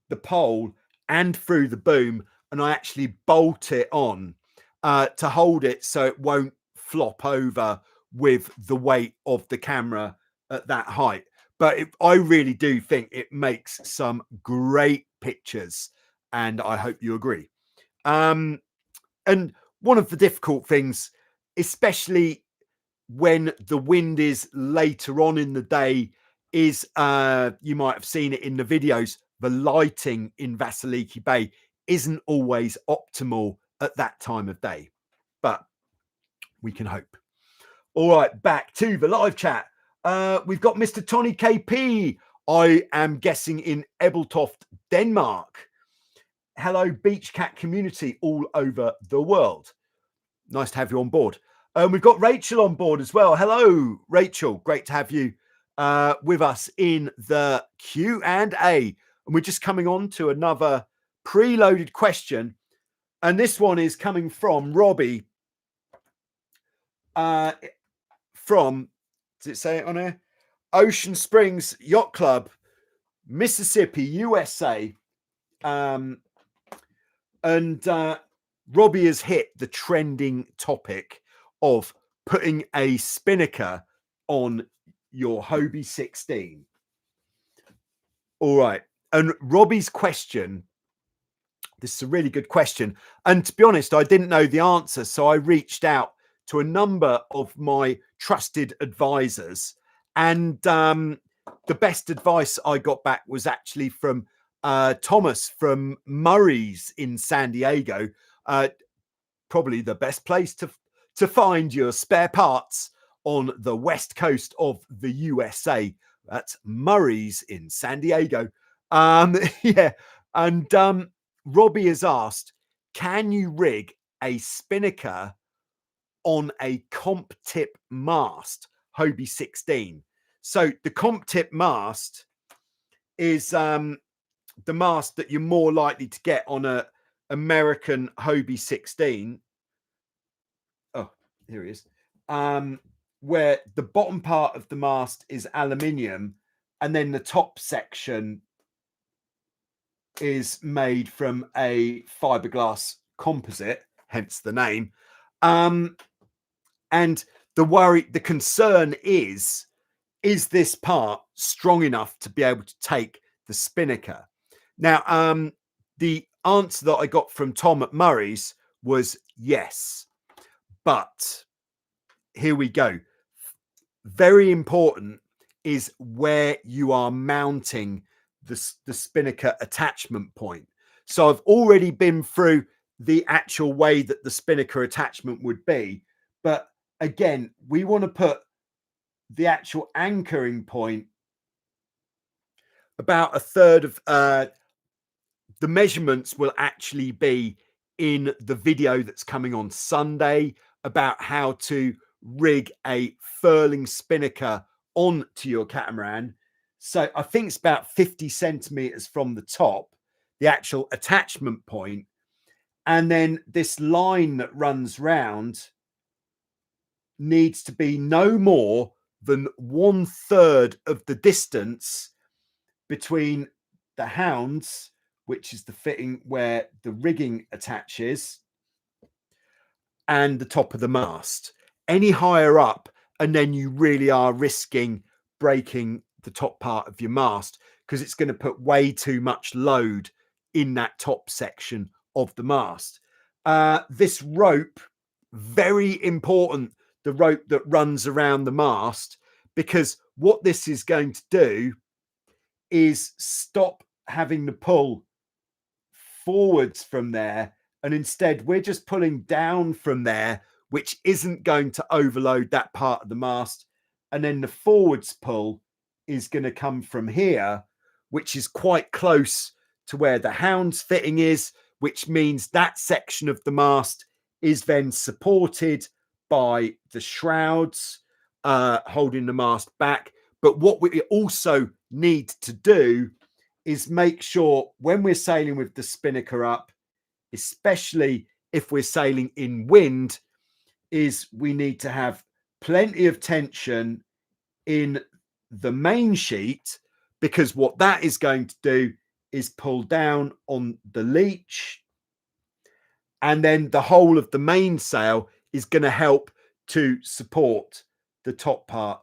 the pole and through the boom, and I actually bolt it on to hold it so it won't flop over with the weight of the camera at that height. But I really do think it makes some great pictures, and I hope you agree. And one of the difficult things, especially when the wind is later on in the day, is you might have seen it in the videos, the lighting in Vasiliki Bay isn't always optimal at that time of day, but we can hope. All right, back to the live chat. We've got Mr. Tony KP. I am guessing in Ebeltoft, Denmark. Hello, Beach Cat community all over the world. Nice to have you on board. We've got Rachel on board as well. Hello, Rachel. Great to have you with us in the Q&A. And we're just coming on to another preloaded question. And this one is coming from Robbie from, does it say it on here? Ocean Springs Yacht Club, Mississippi, USA. Robbie has hit the trending topic of putting a spinnaker on your Hobie 16. All right. And Robbie's question, this is a really good question. And to be honest, I didn't know the answer. So I reached out to a number of my trusted advisors. And the best advice I got back was actually from Thomas from Murray's in San Diego. Probably the best place to find your spare parts on the west coast of the USA. That's Murray's in San Diego. Yeah. And Robbie has asked, can you rig a spinnaker on a comp tip mast, Hobie 16? So the comp tip mast is the mast that you're more likely to get on a American Hobie 16. Oh, here he is. Where the bottom part of the mast is aluminium, and then the top section is made from a fiberglass composite, hence the name. And the concern is this part strong enough to be able to take the spinnaker? Now, the answer that I got from Tom at Murray's was yes. But here we go. Very important is where you are mounting the spinnaker attachment point. So I've already been through the actual way that the spinnaker attachment would be. But again, we want to put the actual anchoring point about a third of the measurements will actually be in the video that's coming on Sunday about how to rig a furling spinnaker onto your catamaran. So I think it's about 50 centimeters from the top, the actual attachment point. And then this line that runs round needs to be no more than 1/3 of the distance between the hounds, which is the fitting where the rigging attaches, and the top of the mast. Any higher up, and then you really are risking breaking the top part of your mast, because it's going to put way too much load in that top section of the mast. This rope, very important, the rope that runs around the mast, because what this is going to do is stop having to pull forwards from there, and instead we're just pulling down from there, which isn't going to overload that part of the mast. And then the forwards pull is going to come from here, which is quite close to where the hound's fitting is, which means that section of the mast is then supported by the shrouds holding the mast back. But what we also need to do is make sure when we're sailing with the spinnaker up, especially if we're sailing in wind, is we need to have plenty of tension in the main sheet, because what that is going to do is pull down on the leech, and then the whole of the mainsail is going to help to support the top part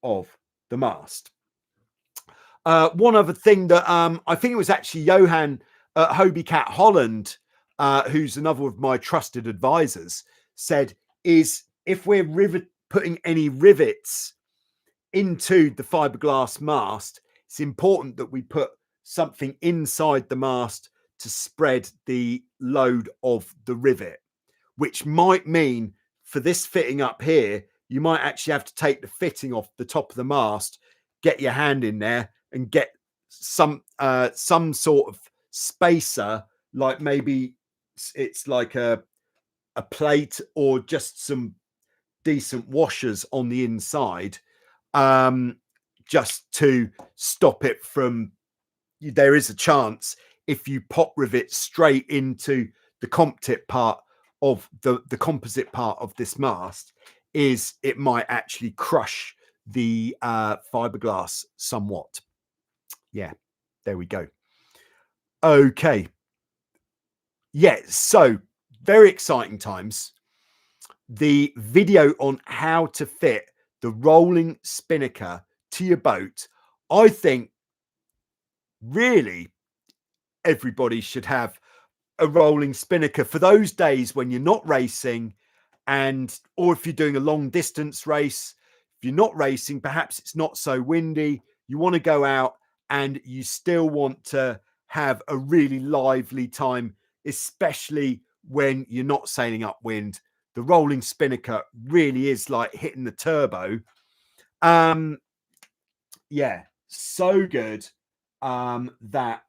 of the mast. One other thing that I think it was actually Johan at Hobie Cat Holland, who's another of my trusted advisors, said is if we're putting any rivets into the fiberglass mast, it's important that we put something inside the mast to spread the load of the rivet, which might mean for this fitting up here, you might actually have to take the fitting off the top of the mast, get your hand in there and get some sort of spacer, like maybe it's like a plate or just some decent washers on the inside, just to stop it from, there is a chance if you pop rivet straight into the comp tip part of the composite part of this mast, is it might actually crush the fiberglass somewhat. Yeah, there we go. Okay. Yeah, so very exciting times. The video on how to fit the the rolling spinnaker to your boat. I think really everybody should have a rolling spinnaker for those days when you're not racing, and or if you're doing a long distance race. If you're not racing, perhaps it's not so windy, you want to go out and you still want to have a really lively time, especially when you're not sailing upwind. The rolling spinnaker really is like hitting the turbo. Yeah, so good that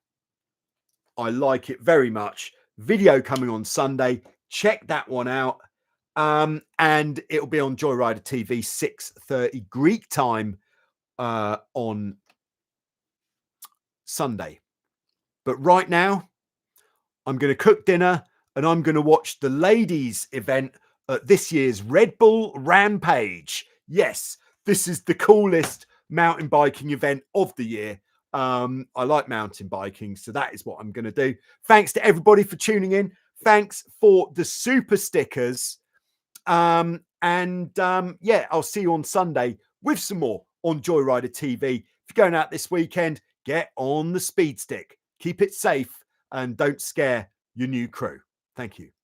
I like it very much. Video coming on Sunday. Check that one out. And it'll be on Joyrider TV 6:30 Greek time on Sunday. But right now, I'm going to cook dinner and I'm going to watch the ladies event at this year's Red Bull Rampage. Yes, this is the coolest mountain biking event of the year. I like mountain biking, so that is what I'm going to do. Thanks to everybody for tuning in. Thanks for the super stickers. Yeah, I'll see you on Sunday with some more on Joyrider TV. If you're going out this weekend, get on the speed stick. Keep it safe and don't scare your new crew. Thank you.